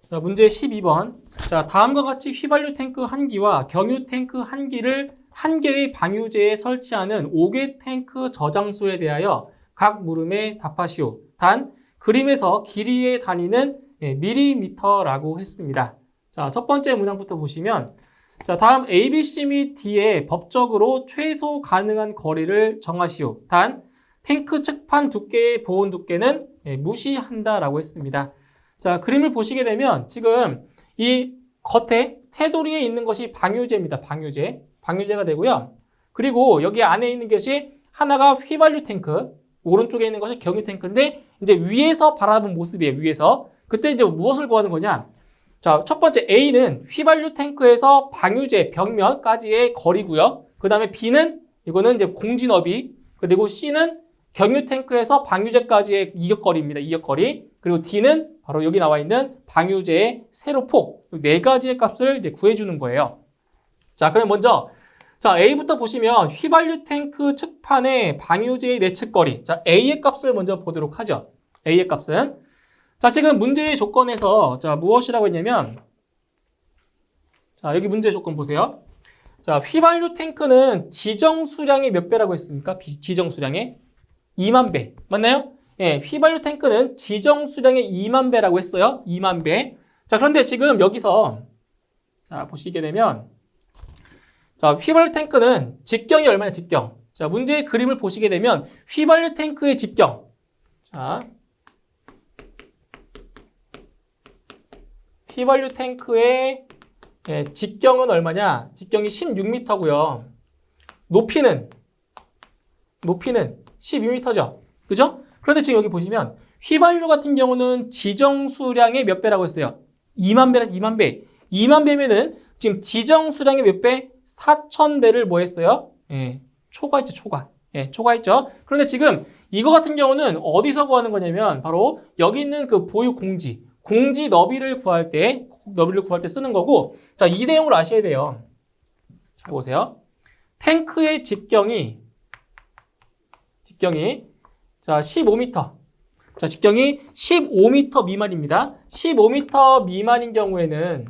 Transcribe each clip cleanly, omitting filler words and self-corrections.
자, 문제 12번. 자, 다음과 같이 휘발유 탱크 1기와 경유 탱크 1기를 한 개의 방유제에 설치하는 5개 탱크 저장소에 대하여 각 물음에 답하시오. 단, 그림에서 길이의 단위는 밀리미터라고 했습니다. 자, 첫 번째 문항부터 보시면, 자, 다음 A, B, C 및 D의 법적으로 최소 가능한 거리를 정하시오. 단, 탱크 측판 두께의 보온 두께는 무시한다라고 했습니다. 자, 그림을 보시게 되면 지금 이 겉에 테두리에 있는 것이 방유제입니다. 방유제가 되고요. 그리고 여기 안에 있는 것이 하나가 휘발유 탱크, 오른쪽에 있는 것이 경유 탱크인데 이제 위에서 바라본 모습이에요. 위에서. 그때 이제 무엇을 구하는 거냐? 자, 첫 번째 A는 휘발유 탱크에서 방유제 벽면까지의 거리고요. 그 다음에 B는 이거는 이제 공지 너비, 그리고 C는 경유 탱크에서 방유제까지의 이격거리입니다. 이격거리. 그리고 D는 바로 여기 나와 있는 방유제의 세로폭, 네 가지의 값을 이제 구해주는 거예요. 자, 그럼 먼저 자, A부터 보시면 휘발유 탱크 측판의 방유제의 내측거리. 자, A의 값을 먼저 보도록 하죠. A의 값은 자, 지금 문제의 조건에서 자, 무엇이라고 했냐면 자, 여기 문제 조건 보세요. 자, 휘발유 탱크는 지정 수량의 몇 배라고 했습니까? 지정 수량의 2만 배. 맞나요? 예, 휘발유 탱크는 지정 수량의 2만 배라고 했어요. 2만 배. 자, 그런데 지금 여기서 자, 보시게 되면 자, 휘발유 탱크는 직경이 얼마냐, 직경. 자, 문제의 그림을 보시게 되면 휘발유 탱크의 직경. 자, 휘발유 탱크의 직경은 얼마냐? 직경이 16m고요. 높이는 12m죠. 그죠? 그런데 지금 여기 보시면 휘발유 같은 경우는 지정 수량의 몇 배라고 했어요? 2만 배라 2만 배. 2만 배면은 지금 지정 수량의 몇 배? 4,000배를 뭐 했어요? 예, 초과했죠, 초과. 예, 초과했죠. 그런데 지금 이거 같은 경우는 어디서 구하는 거냐면 바로 여기 있는 그 보유 공지 너비를 구할 때 쓰는 거고, 자, 이 내용을 아셔야 돼요. 잘 보세요. 탱크의 직경이 자, 15m. 자, 직경이 15m 미만입니다. 15m 미만인 경우에는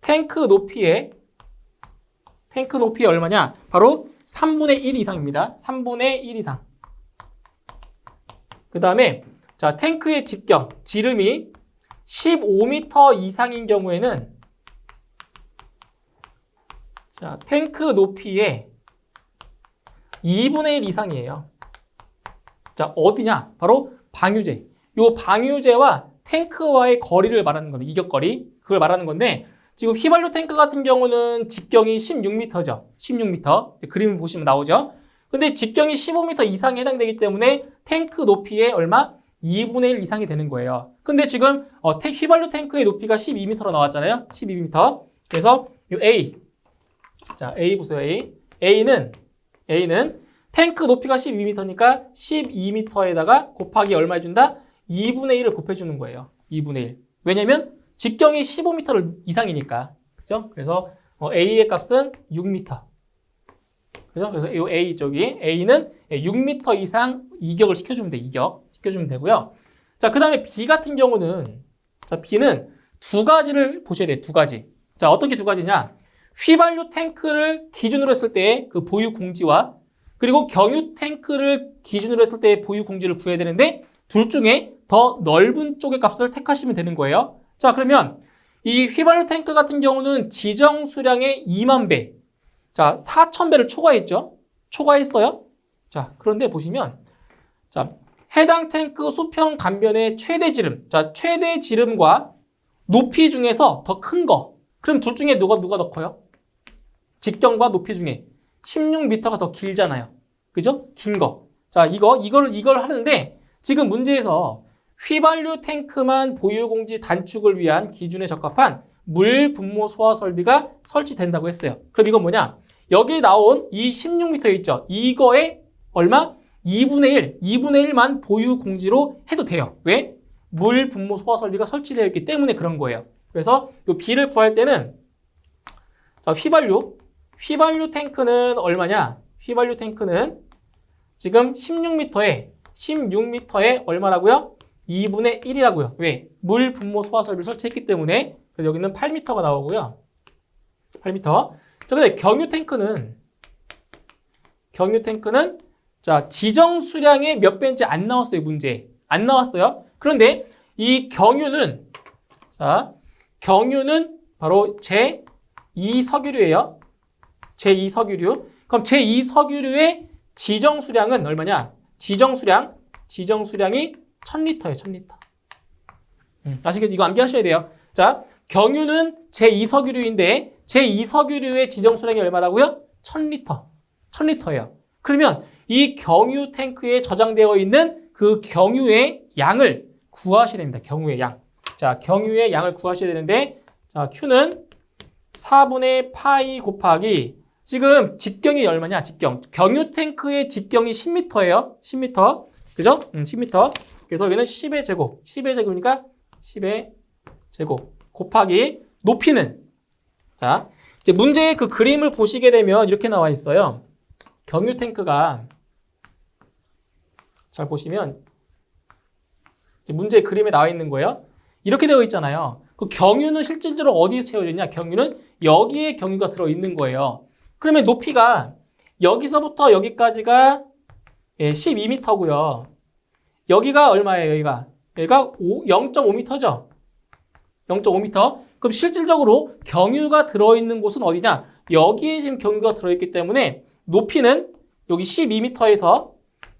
탱크 높이에 얼마냐? 바로 3분의 1 이상입니다. 3분의 1 이상. 그 다음에 자, 탱크의 직경, 지름이 15m 이상인 경우에는 자, 탱크 높이의 2분의 1 이상이에요. 자, 어디냐? 바로 방유제. 요 방유제와 탱크와의 거리를 말하는 겁니다. 이격거리. 그걸 말하는 건데 지금 휘발유 탱크 같은 경우는 직경이 16m죠. 16m. 그림을 보시면 나오죠. 근데 직경이 15m 이상에 해당되기 때문에 탱크 높이의 얼마? 2분의 1 이상이 되는 거예요. 근데 지금 휘발유 탱크의 높이가 12m로 나왔잖아요. 12m. 그래서 요 A. 자, A 보세요. A는 탱크 높이가 12m니까 12m에다가 곱하기 얼마 해준다? 2분의 1을 곱해주는 거예요. 2분의 1. 왜냐면 직경이 15m 이상이니까. 그죠? 그래서 A의 값은 6m. 그죠? 그래서 이 A 쪽이 A는 6m 이상 이격을 시켜주면 돼. 시켜주면 되고요. 자, 그 다음에 B 같은 경우는 자, B는 두 가지를 보셔야 돼요. 두 가지. 자, 어떻게 두 가지냐? 휘발유 탱크를 기준으로 했을 때 그 보유 공지와 그리고 경유 탱크를 기준으로 했을 때 보유 공지를 구해야 되는데 둘 중에 더 넓은 쪽의 값을 택하시면 되는 거예요. 자, 그러면 이 휘발유 탱크 같은 경우는 지정 수량의 2만 배. 자, 4,000배를 초과했죠. 초과했어요. 자, 그런데 보시면 자, 해당 탱크 수평 간변의 최대 지름. 자, 최대 지름과 높이 중에서 더 큰 거. 그럼 둘 중에 누가 더 커요? 직경과 높이 중에 16m가 더 길잖아요. 그죠? 긴 거. 자, 이걸 하는데 지금 문제에서 휘발유 탱크만 보유공지 단축을 위한 기준에 적합한 물 분모 소화 설비가 설치된다고 했어요. 그럼 이건 뭐냐? 여기 나온 이 16m 있죠? 이거에 얼마? 2분의 1만 보유공지로 해도 돼요. 왜? 물 분모 소화 설비가 설치되어 있기 때문에 그런 거예요. 그래서 이 B를 구할 때는 자, 휘발유 탱크는 얼마냐? 휘발유 탱크는 지금 16m에 얼마라고요? 2분의 1이라고요. 왜? 물 분모 소화 설비를 설치했기 때문에. 그래서 여기는 8m가 나오고요. 8m. 자, 근데 경유 탱크는 자, 지정 수량의 몇 배인지 안 나왔어요, 문제. 안 나왔어요. 그런데 이 경유는 바로 제2석유류예요. 제2석유류. 그럼 제2석유류의 지정 수량은 얼마냐? 지정 수량이 1000리터예요, 1000리터. 아시겠죠? 이거 암기하셔야 돼요. 자, 경유는 제2석유류인데 제2석유류의 지정 수량이 얼마라고요? 1000리터. 1000리터예요. 그러면 이 경유 탱크에 저장되어 있는 그 경유의 양을 구하셔야 됩니다. 경유의 양. 자, 경유의 양을 구하셔야 되는데, 자, Q는 4분의 파이 곱하기, 지금 직경이 얼마냐? 직경. 경유 탱크의 직경이 10m예요. 10m. 그죠? 10m. 그래서 여기는 10의 제곱. 10의 제곱이니까 10의 제곱. 곱하기, 높이는. 자, 이제 문제의 그 그림을 보시게 되면 이렇게 나와 있어요. 경유 탱크가, 잘 보시면, 문제의 그림에 나와 있는 거예요. 이렇게 되어 있잖아요. 그 경유는 실질적으로 어디에 세워져 있냐? 경유는 여기에 경유가 들어있는 거예요. 그러면 높이가 여기서부터 여기까지가 12m고요. 여기가 얼마예요? 여기가 0.5m죠? 0.5m. 그럼 실질적으로 경유가 들어있는 곳은 어디냐? 여기에 지금 경유가 들어있기 때문에 높이는 여기 12m에서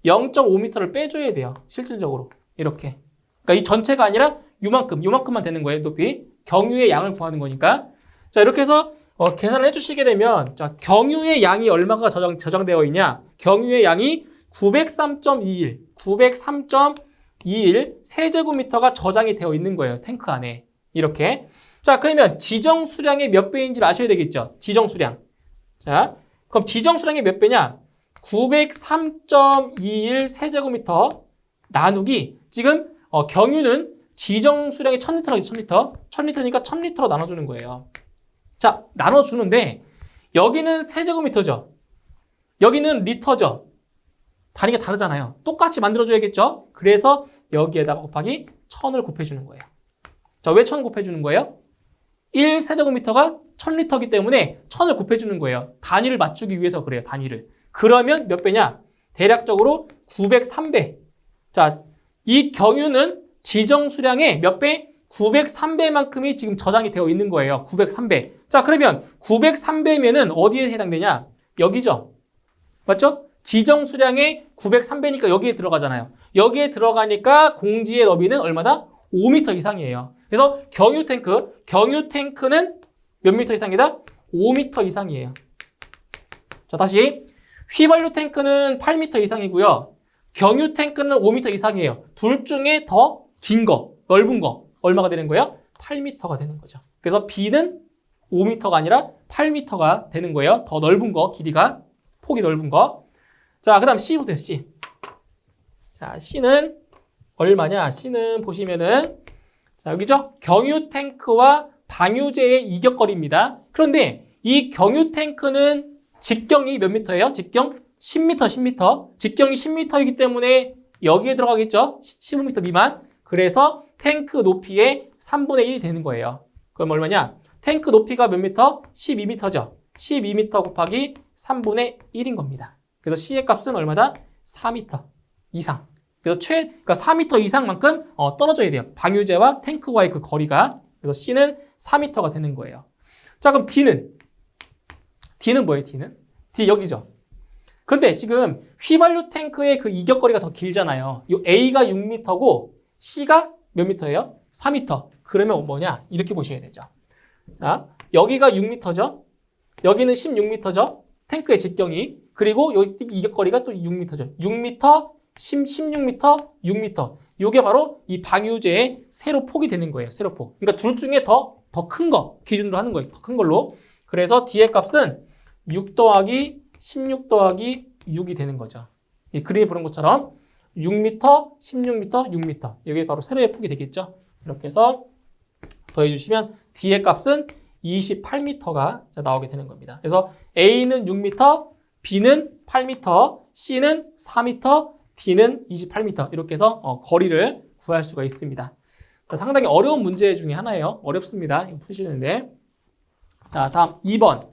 0.5m를 빼줘야 돼요. 실질적으로. 이렇게. 그러니까 이 전체가 아니라 요만큼만 되는 거예요. 높이. 경유의 양을 구하는 거니까. 자, 이렇게 해서 계산을 해주시게 되면, 자, 경유의 양이 얼마가 저장되어 있냐? 경유의 양이 903.21 세제곱미터가 저장이 되어 있는 거예요. 탱크 안에. 이렇게. 자, 그러면 지정 수량의 몇 배인지를 아셔야 되겠죠? 지정 수량. 자, 그럼 지정 수량이 몇 배냐? 903.21 세제곱미터 나누기, 지금 경유는 지정 수량이 1000리터라고 1000리터니까 1000리터로 나눠주는 거예요. 자, 나눠주는데 여기는 세제곱미터죠. 여기는 리터죠. 단위가 다르잖아요. 똑같이 만들어줘야겠죠. 그래서 여기에다가 곱하기 1000을 곱해주는 거예요. 자, 왜 1000을 곱해주는 거예요? 1세제곱미터가 1000리터이기 때문에 1000을 곱해주는 거예요. 단위를 맞추기 위해서 그래요. 단위를. 그러면 몇 배냐? 대략적으로 903배. 자, 이 경유는 지정 수량의 몇 배? 903배만큼이 지금 저장이 되어 있는 거예요. 903배. 자, 그러면 903배면은 어디에 해당되냐? 여기죠. 맞죠? 지정 수량의 903배니까 여기에 들어가잖아요. 여기에 들어가니까 공지의 너비는 얼마다? 5m 이상이에요. 그래서 경유 탱크는 몇 미터 이상이다? 5m 이상이에요. 자, 다시. 휘발유 탱크는 8m 이상이고요. 경유 탱크는 5m 이상이에요. 둘 중에 더 긴 거, 넓은 거 얼마가 되는 거예요? 8m가 되는 거죠. 그래서 B는 5m가 아니라 8m가 되는 거예요. 더 넓은 거, 길이가, 폭이 넓은 거. 자, 그 다음 C 보세요, C. 자, C는 얼마냐? C는 보시면은, 자, 여기죠? 경유 탱크와 방유제의 이격거리입니다. 그런데 이 경유 탱크는 직경이 몇 미터예요? 직경 10m. 직경이 10m이기 때문에 여기에 들어가겠죠? 15m 미만. 그래서 탱크 높이의 3분의 1이 되는 거예요. 그럼 얼마냐? 탱크 높이가 몇 미터? 12m죠. 12m 곱하기 3분의 1인 겁니다. 그래서 C의 값은 얼마다? 4m 이상. 그래서 그러니까 4m 이상만큼 떨어져야 돼요. 방유제와 탱크와의 그 거리가. 그래서 C는 4m가 되는 거예요. 자, 그럼 D는 뭐예요, D는? D 여기죠. 그런데 지금 휘발유 탱크의 그 이격거리가 더 길잖아요. 이 A가 6m고 C가 몇 미터예요? 4m. 그러면 뭐냐? 이렇게 보셔야 되죠. 자, 여기가 6m죠. 여기는 16m죠. 탱크의 직경이. 그리고 여기 이격거리가 또 6m죠. 6m, 16m, 6m. 이게 바로 이 방유제의 세로폭이 되는 거예요. 세로폭. 그러니까 둘 중에 더 큰 거 기준으로 하는 거예요. 더 큰 걸로. 그래서 D의 값은 6 더하기 16 더하기 6이 되는 거죠. 이 그림에 보는 것처럼 6m, 16m, 6m. 이게 바로 세로의 폭이 되겠죠. 이렇게 해서 더해주시면 D의 값은 28m가 나오게 되는 겁니다. 그래서 A는 6m, B는 8m, C는 4m, D는 28m. 이렇게 해서 거리를 구할 수가 있습니다. 자, 상당히 어려운 문제 중에 하나예요. 어렵습니다. 이거 푸시는데. 자, 다음 2번.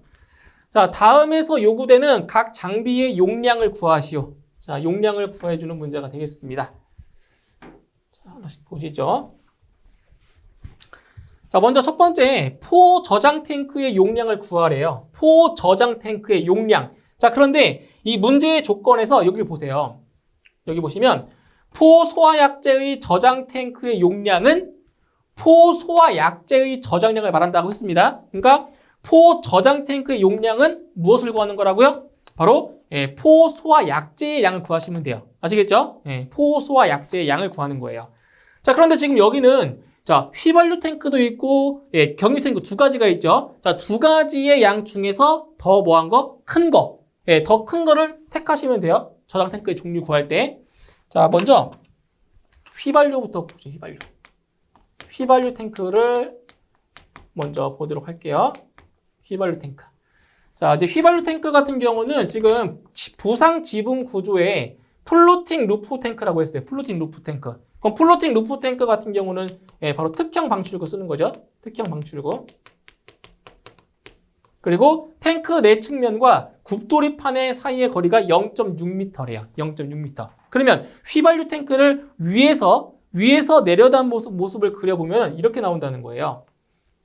자, 다음에서 요구되는 각 장비의 용량을 구하시오. 자, 용량을 구해주는 문제가 되겠습니다. 자, 하나씩 보시죠. 자, 먼저 첫 번째, 포 저장 탱크의 용량을 구하래요. 포 저장 탱크의 용량. 자, 그런데 이 문제의 조건에서 여기를 보세요. 여기 보시면 포 소화약제의 저장 탱크의 용량은 포 소화약제의 저장량을 말한다고 했습니다. 그러니까 포 저장 탱크의 용량은 무엇을 구하는 거라고요? 바로 포 소화약제의 양을 구하시면 돼요. 아시겠죠? 포 소화약제의 양을 구하는 거예요. 자, 그런데 지금 여기는 자, 휘발유 탱크도 있고 경유 탱크 두 가지가 있죠. 자, 두 가지의 양 중에서 더 뭐한 거? 큰 거. 더 큰 거를 택하시면 돼요. 저장 탱크의 종류 구할 때. 자, 먼저 휘발유부터 보죠. 휘발유 탱크를 먼저 보도록 할게요. 휘발유 탱크. 자, 이제 휘발유 탱크 같은 경우는 지금 부상 지붕 구조에 플로팅 루프 탱크라고 했어요. 플로팅 루프 탱크. 그럼 플로팅 루프 탱크 같은 경우는 바로 특형 방출구 쓰는 거죠. 특형 방출구. 그리고 탱크 내 측면과 굽돌이판의 사이의 거리가 0.6m래요. 0.6m. 그러면 휘발유 탱크를 위에서 내려단 모습을 그려보면 이렇게 나온다는 거예요.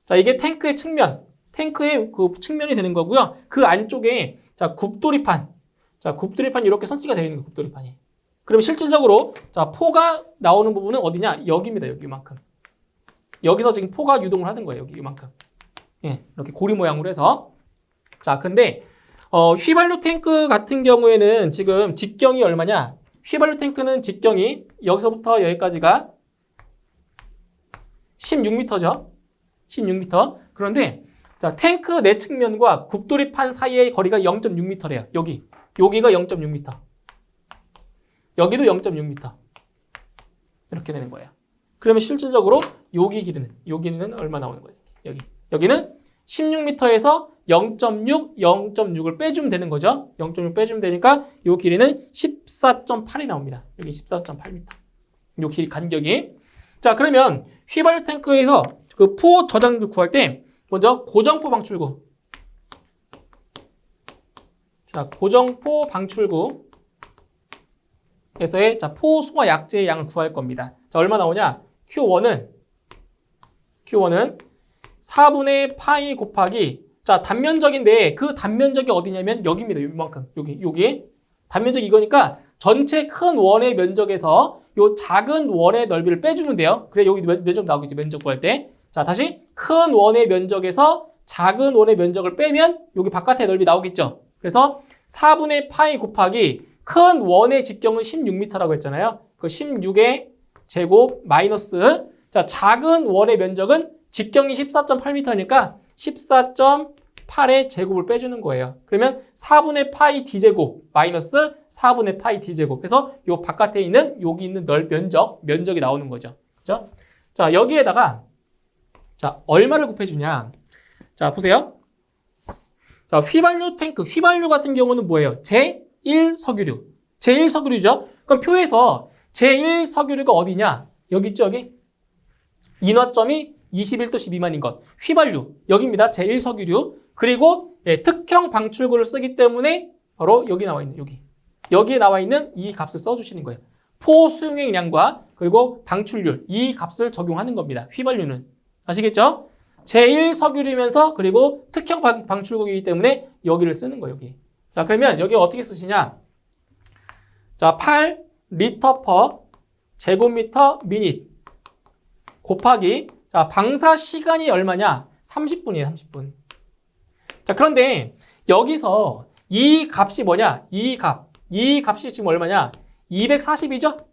자, 이게 탱크의 측면, 탱크의 그 측면이 되는 거고요. 그 안쪽에 자, 굽돌이판. 자, 굽돌이판이 이렇게 선치가 되어 있는 거예요. 굽돌이판이. 그럼 실질적으로 자, 포가 나오는 부분은 어디냐? 여기입니다. 여기만큼. 여기서 지금 포가 유동을 하는 거예요. 여기 이만큼. 이렇게 고리 모양으로 해서. 자, 근데 휘발유 탱크 같은 경우에는 지금 직경이 얼마냐? 휘발유 탱크는 직경이 여기서부터 여기까지가 16m죠. 16m. 그런데 자, 탱크 내 측면과 굽돌이판 사이의 거리가 0.6m래요. 여기가 0.6m. 여기도 0.6m. 이렇게 되는 거예요. 그러면 실질적으로 여기는 얼마 나오는 거예요? 여기는 16m에서 0.6을 빼주면 되는 거죠. 0.6 빼주면 되니까 이 길이는 14.8이 나옵니다. 여기 14.8m. 이 길 간격이. 자, 그러면 휘발유 탱크에서 그 포 저장을 구할 때 먼저 고정포 방출구. 자, 고정포 방출구. 에서의 자, 포 소화 약제의 양을 구할 겁니다. 자, 얼마 나오냐? Q1은 4분의 파이 곱하기 자, 단면적인데 그 단면적이 어디냐면 여기입니다. 이만큼. 여기. 단면적이 이거니까 전체 큰 원의 면적에서 요 작은 원의 넓이를 빼주면 돼요. 그래 여기 면적 나오겠지. 면적 구할 때. 자, 다시 큰 원의 면적에서 작은 원의 면적을 빼면 여기 바깥의 넓이 나오겠죠. 그래서 4분의 파이 곱하기 큰 원의 직경은 16m라고 했잖아요. 그 16의 제곱 마이너스 자, 작은 원의 면적은 직경이 14.8m니까 14.8의 제곱을 빼주는 거예요. 그러면 4분의 파이 d제곱 마이너스 4분의 파이 d제곱. 그래서 요 바깥에 있는 여기 있는 면적이 나오는 거죠. 그죠? 자, 여기에다가 자, 얼마를 곱해주냐? 자, 보세요. 자, 휘발유 탱크, 휘발유 같은 경우는 뭐예요? 제1석유류. 제1석유류죠? 그럼 표에서 제1석유류가 어디냐? 여기 있죠, 여기? 인화점이 21도씨 미만인 것. 휘발유. 여기입니다. 제1석유류. 그리고 특형 방출구를 쓰기 때문에 바로 여기 나와 있는, 여기에 나와 있는 이 값을 써주시는 거예요. 포 수용량과 그리고 방출률. 이 값을 적용하는 겁니다. 휘발유는. 아시겠죠? 제1석유류면서 그리고 특형 방출구이기 때문에 여기를 쓰는 거예요, 여기. 자, 그러면 여기 어떻게 쓰시냐? 자, 8리터 퍼 제곱미터 미닛 곱하기 자, 방사 시간이 얼마냐? 30분이에요, 30분. 자, 그런데 여기서 이 값이 뭐냐? 이 값이 지금 얼마냐? 240이죠?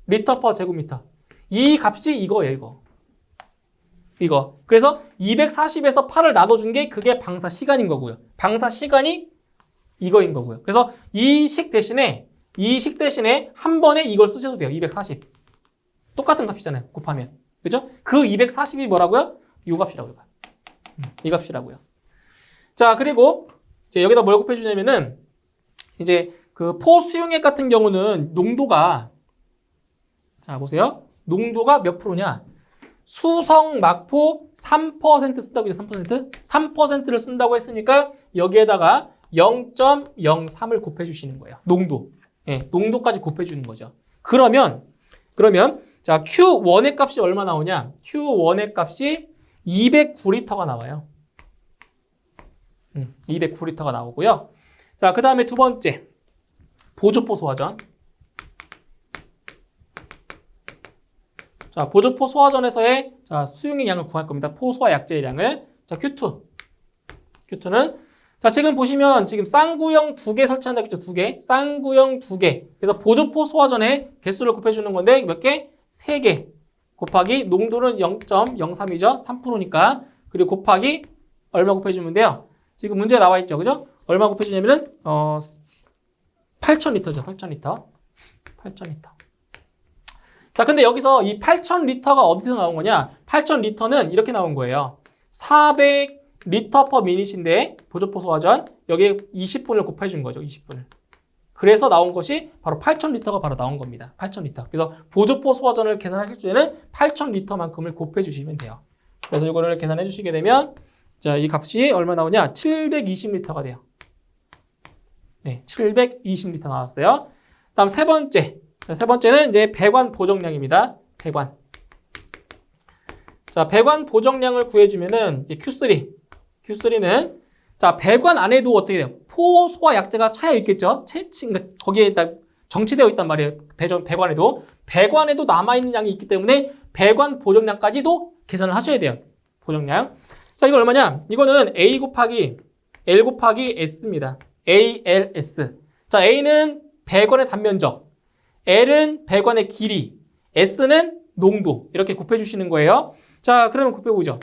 리터 퍼 제곱미터. 이 값이 이거예요, 이거. 그래서 240에서 8을 나눠준 게 그게 방사 시간인 거고요. 방사 시간이 이거인 거고요. 그래서 이 식 대신에 한 번에 이걸 쓰셔도 돼요. 240. 똑같은 값이잖아요. 곱하면. 그죠? 그 240이 뭐라고요? 이 값이라고요. 이 값이라고요. 자, 그리고 이제 여기다 뭘 곱해주냐면은 이제 그 포 수용액 같은 경우는 농도가 자, 보세요. 농도가 몇 프로냐? 수성 막포 3% 쓴다고 했죠, 3%? 3%를 쓴다고 했으니까 여기에다가 0.03을 곱해주시는 거예요. 농도. 예, 농도까지 곱해주는 거죠. 그러면, 자, Q1의 값이 얼마 나오냐? Q1의 값이 209리터가 나와요. 209리터가 나오고요. 자, 그 다음에 두 번째. 보조포 소화전. 자, 보조포 소화전에서의 자, 수용의 양을 구할 겁니다. 포소화 약제의 양을. 자, Q2는 자, 지금 보시면 지금 쌍구형 2개 설치한다고 했죠. 2개. 쌍구형 2개. 그래서 보조포 소화전의 개수를 곱해주는 건데 몇 개? 3개. 곱하기 농도는 0.03이죠. 3%니까. 그리고 곱하기 얼마 곱해주면 돼요? 지금 문제에 나와 있죠. 그죠? 얼마 곱해주냐면은 8,000리터죠. 8,000리터. 자, 근데 여기서 이 8,000리터가 어디서 나온 거냐? 8,000리터는 이렇게 나온 거예요. 400리터 per minute인데 보조포 소화전 여기에 20분을 곱해준 거죠. 20분을. 그래서 나온 것이 바로 8,000리터가 바로 나온 겁니다. 8,000리터. 그래서 보조포 소화전을 계산하실 때는 8,000리터만큼을 곱해주시면 돼요. 그래서 이거를 계산해 주시게 되면 자, 이 값이 얼마 나오냐? 720리터가 돼요. 네, 720리터 나왔어요. 다음 세 번째. 자, 세 번째는 이제 배관 보정량입니다. 배관. 자, 배관 보정량을 구해주면은 이제 Q3는 자, 배관 안에도 어떻게 돼요? 포소화 약제가 차여 있겠죠? 그러니까 거기에 정체되어 있단 말이에요. 배관에도 남아있는 양이 있기 때문에 배관 보정량까지도 계산을 하셔야 돼요. 보정량. 자, 이거 얼마냐? 이거는 A 곱하기 L 곱하기 S입니다. ALS. 자, A는 배관의 단면적, L은 배관의 길이, S는 농도. 이렇게 곱해주시는 거예요. 자, 그러면 곱해보죠.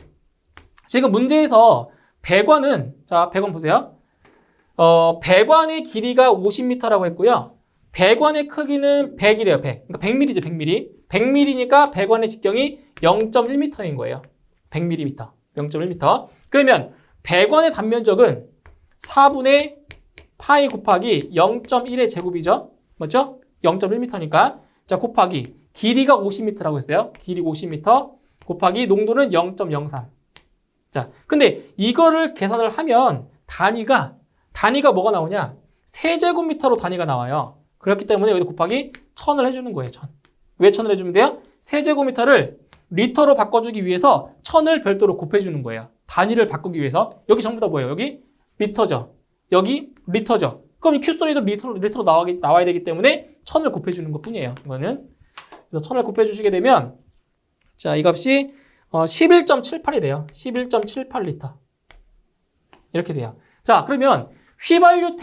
지금 문제에서 배관은, 자, 배관 보세요. 배관의 길이가 50m라고 했고요. 배관의 크기는 100이래요, 100. 그러니까 100mm죠, 100mm. 100mm니까 배관의 직경이 0.1m인 거예요. 100mm. 0.1m. 그러면 배관의 단면적은 4분의 파이 곱하기 0.1의 제곱이죠. 맞죠? 0.1m니까. 자, 곱하기 길이가 50m라고 했어요. 길이 50m 곱하기 농도는 0.03. 자, 근데 이거를 계산을 하면 단위가 뭐가 나오냐? 세제곱미터로 단위가 나와요. 그렇기 때문에 여기다 곱하기 1000을 해주는 거예요. 1000. 왜 1000을 해주면 돼요? 세제곱미터를 리터로 바꿔주기 위해서 1000을 별도로 곱해주는 거예요. 단위를 바꾸기 위해서. 여기 전부 다 뭐예요? 여기 리터죠. 여기 리터죠. 그럼 이 Q3도 리터로 나와야 되기 때문에 1000을 곱해주는 것 뿐이에요. 이거는. 그래서 1000을 곱해주시게 되면 자, 이 값이 11.78이 돼요. 11.78리터. 이렇게 돼요. 자, 그러면 휘발유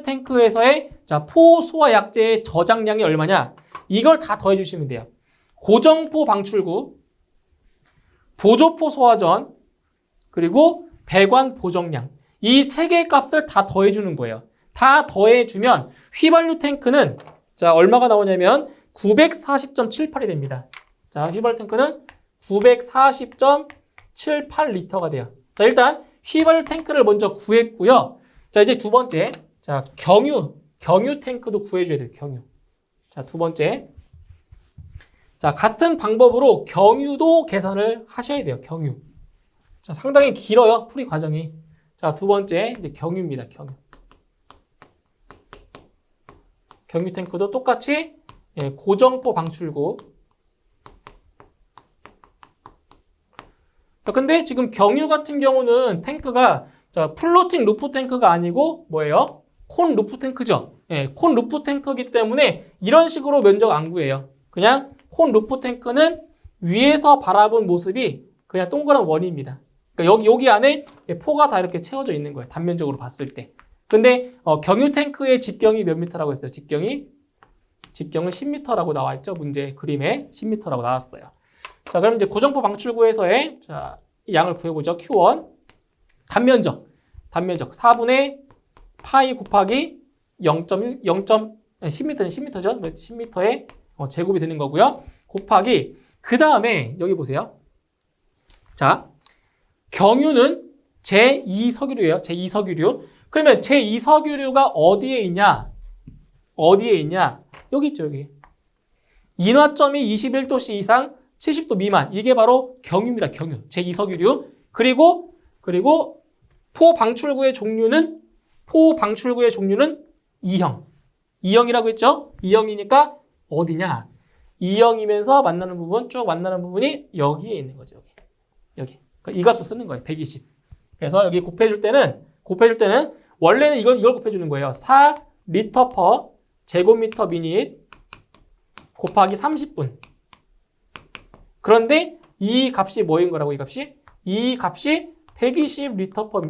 탱크에서의 자, 포소화 약제의 저장량이 얼마냐? 이걸 다 더해 주시면 돼요. 고정포 방출구, 보조포 소화전, 그리고 배관 보정량. 이 세 개의 값을 다 더해 주는 거예요. 다 더해 주면 휘발유 탱크는 자, 얼마가 나오냐면 940.78이 됩니다. 자, 휘발유 탱크는 940.78리터가 돼요. 자, 일단 휘발유 탱크를 먼저 구했고요. 자, 이제 두 번째. 자, 경유 탱크도 구해줘야 돼요. 경유. 자, 두 번째. 자, 같은 방법으로 경유도 계산을 하셔야 돼요. 경유. 자, 상당히 길어요. 풀이 과정이. 자, 두 번째 이제 경유입니다. 경유 탱크도 똑같이 고정포 방출구. 자, 근데 지금 경유 같은 경우는 탱크가 자, 플로팅 루프 탱크가 아니고 뭐예요? 콘 루프 탱크죠. 예, 콘 루프 탱크이기 때문에 이런 식으로 면적 안 구해요. 그냥 콘 루프 탱크는 위에서 바라본 모습이 그냥 동그란 원입니다. 그러니까 여기 안에 포가 다 이렇게 채워져 있는 거예요. 단면적으로 봤을 때. 근데 경유 탱크의 직경이 몇 미터라고 했어요? 직경은 10m라고 나와 있죠. 문제 그림에 10m라고 나왔어요. 자, 그럼 이제 고정포 방출구에서의 자, 양을 구해보죠. Q1 단면적 4분의 파이 곱하기 10m는 10m죠. 10m의 제곱이 되는 거고요. 곱하기 그 다음에 여기 보세요. 자, 경유는 제2석유류예요. 제2석유류. 그러면 제2석유류가 어디에 있냐? 여기 있죠, 여기. 인화점이 21도씨 이상 70도 미만. 이게 바로 경유입니다. 경유. 제2석유류. 그리고 포방출구의 종류는 2형. 2형이라고 했죠? 2형이니까 어디냐? 2형이면서 만나는 부분, 쭉 만나는 부분이 여기에 있는 거죠. 여기. 그러니까 이 값을 쓰는 거예요. 120. 그래서 여기 곱해줄 때는 원래는 이걸 곱해주는 거예요. 4리터 퍼 제곱미터 미닛 곱하기 30분. 그런데 이 값이 뭐인 거라고, 이 값이 120리터 퍼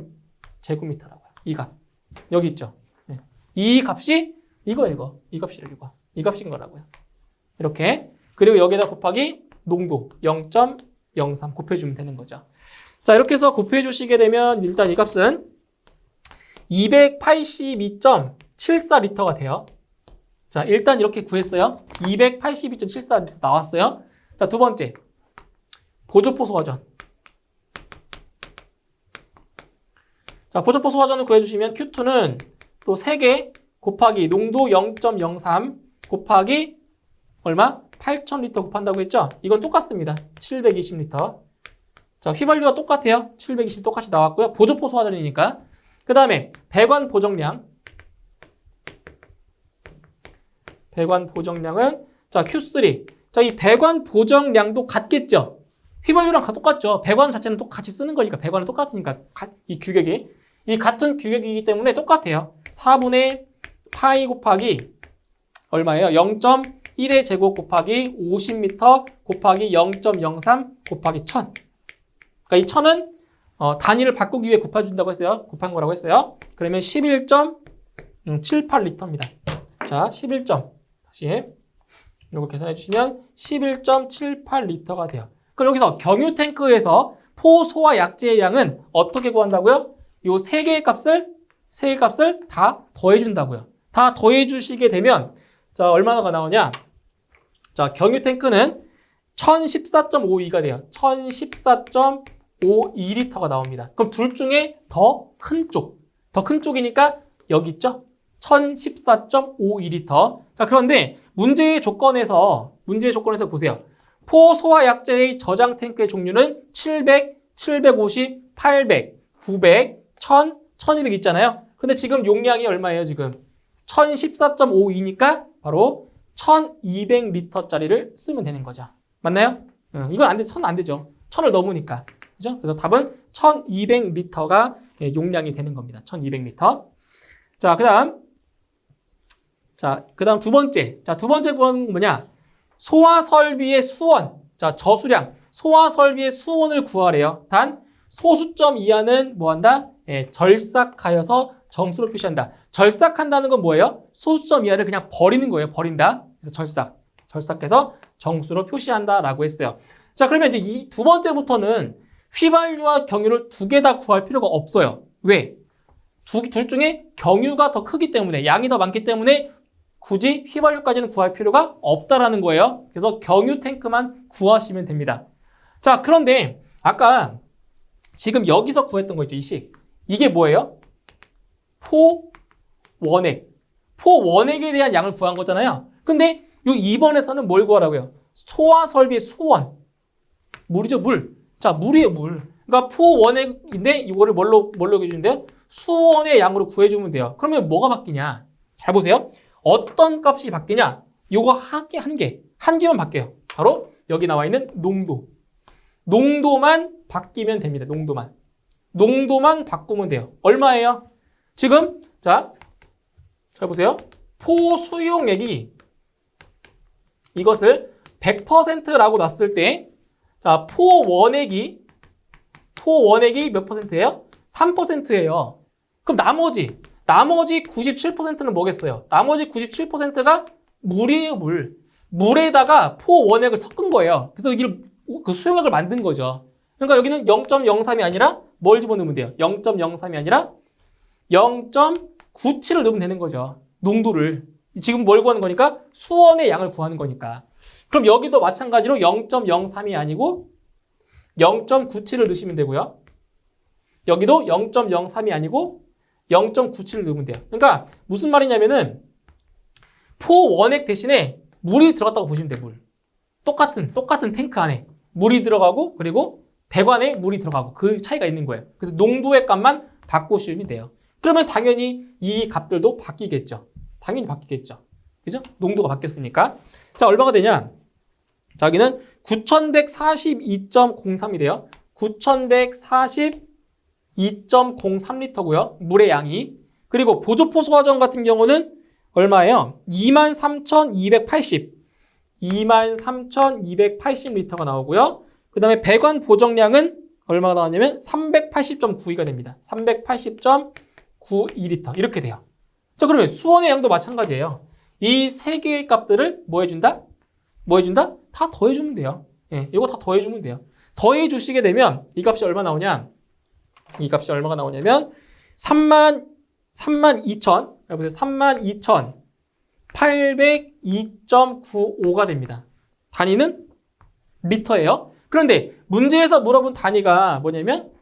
제곱미터라고요. 이 값. 여기 있죠. 이 값이 이거예요. 이 값인 거라고요. 이렇게. 그리고 여기다 곱하기 농도 0.03 곱해주면 되는 거죠. 자, 이렇게 해서 곱해주시게 되면 일단 이 값은 282.74리터가 돼요. 자, 일단 이렇게 구했어요. 282.74리터 나왔어요. 자, 두 번째. 보조포 소화전. 자, 보조포 소화전을 구해주시면 Q2는 또 3개 곱하기 농도 0.03 곱하기 얼마? 8,000리터 곱한다고 했죠? 이건 똑같습니다. 720리터. 자, 휘발유가 똑같아요. 720 똑같이 나왔고요. 보조포 소화전이니까. 그 다음에 배관 보정량은 자, Q3. 자, 이 배관 보정량도 같겠죠? 휘발유랑 똑같죠? 배관 자체는 똑같이 쓰는 거니까 배관은 똑같으니까 이 규격이. 이 같은 규격이기 때문에 똑같아요. 4분의 파이 곱하기 얼마예요? 0.1의 제곱 곱하기 50m 곱하기 0.03 곱하기 1000. 그러니까 이 1000은 단위를 바꾸기 위해 곱한 거라고 했어요. 그러면 11.78리터입니다. 자, 11. 다시 이거 계산해 주시면 11.78리터가 돼요. 그럼 여기서 경유 탱크에서 포소화 약재의 양은 어떻게 구한다고요? 요 세 개의 값을 다 더해준다고요. 다 더해주시게 되면 자, 얼마나 나오냐? 자, 경유 탱크는 1014.52가 돼요. 1014.52리터가 나옵니다. 그럼 둘 중에 더 큰 쪽이니까 여기 있죠? 1014.52리터. 자, 그런데 문제의 조건에서 보세요. 포소화 약재의 저장 탱크의 종류는 700, 750, 800, 900, 1000, 1200 있잖아요. 근데 지금 용량이 얼마예요, 지금? 1014.52니까 바로 1200리터짜리를 쓰면 되는 거죠. 맞나요? 이건 안 돼, 1000 안 되죠. 1000을 넘으니까. 그죠? 그래서 답은 1200리터가 용량이 되는 겁니다. 1200리터. 자, 그다음 두 번째. 자, 두 번째 구하는 건 뭐냐? 소화 설비의 수원. 자, 저수량. 소화 설비의 수원을 구하래요. 단 소수점 이하는 뭐 한다? 절삭하여서 정수로 표시한다. 절삭한다는 건 뭐예요? 소수점 이하를 그냥 버리는 거예요. 버린다. 그래서 절삭해서 정수로 표시한다라고 했어요. 자, 그러면 이제 이 두 번째부터는 휘발유와 경유를 두 개 다 구할 필요가 없어요. 왜? 둘 중에 경유가 더 크기 때문에, 양이 더 많기 때문에 굳이 휘발유까지는 구할 필요가 없다라는 거예요. 그래서 경유 탱크만 구하시면 됩니다. 자, 그런데 아까 지금 여기서 구했던 거 있죠, 이 식. 이게 뭐예요? 포원액. 포원액에 대한 양을 구한 거잖아요. 근데 요 2번에서는 뭘 구하라고요? 소화 설비의 수원. 물이죠, 물. 자, 물이에요, 물. 그러니까 포원액인데 이거를 뭘로 해주는데요? 수원의 양으로 구해주면 돼요. 그러면 뭐가 바뀌냐? 잘 보세요. 어떤 값이 바뀌냐? 요거 한 개만 바뀌어요. 바로 여기 나와 있는 농도. 농도만 바뀌면 됩니다. 농도만 바꾸면 돼요. 얼마예요? 지금 자, 잘 보세요. 포수용액이 이것을 100%라고 놨을 때 자, 포원액이 몇 퍼센트예요? 3%예요. 그럼 나머지 97%는 뭐겠어요? 나머지 97%가 물이에요, 물. 물에다가 포원액을 섞은 거예요. 그래서 이걸 그 수용액을 만든 거죠. 그러니까 여기는 0.03이 아니라 뭘 집어넣으면 돼요? 0.03이 아니라 0.97을 넣으면 되는 거죠. 농도를. 지금 뭘 구하는 거니까? 수원의 양을 구하는 거니까. 그럼 여기도 마찬가지로 0.03이 아니고 0.97을 넣으시면 되고요. 여기도 0.03이 아니고 0.97을 넣으면 돼요. 그러니까 무슨 말이냐면은 포원액 대신에 물이 들어갔다고 보시면 돼요. 물. 똑같은 탱크 안에 물이 들어가고 그리고 배관에 물이 들어가고 그 차이가 있는 거예요. 그래서 농도의 값만 바꾸시면 돼요. 그러면 당연히 이 값들도 바뀌겠죠. 당연히 바뀌겠죠. 그죠? 농도가 바뀌었으니까. 자, 얼마가 되냐? 자, 여기는 9142.03이 돼요. 9142.03리터고요. 물의 양이. 그리고 보조포 소화전 같은 경우는 얼마예요? 23,280리터가 나오고요. 그 다음에 배관 보정량은 얼마가 나왔냐면 380.92가 됩니다. 380.92리터 이렇게 돼요. 자, 그러면 수원의 양도 마찬가지예요. 이 세 개의 값들을 뭐 해준다? 뭐 해준다? 다 더해주면 돼요. 예, 이거 다 더해주면 돼요. 더해주시게 되면 이 값이 얼마 나오냐? 이 값이 얼마가 나오냐면 32,000, 여보세요. 32,802.95가 됩니다. 단위는 리터예요. 그런데 문제에서 물어본 단위가 뭐냐면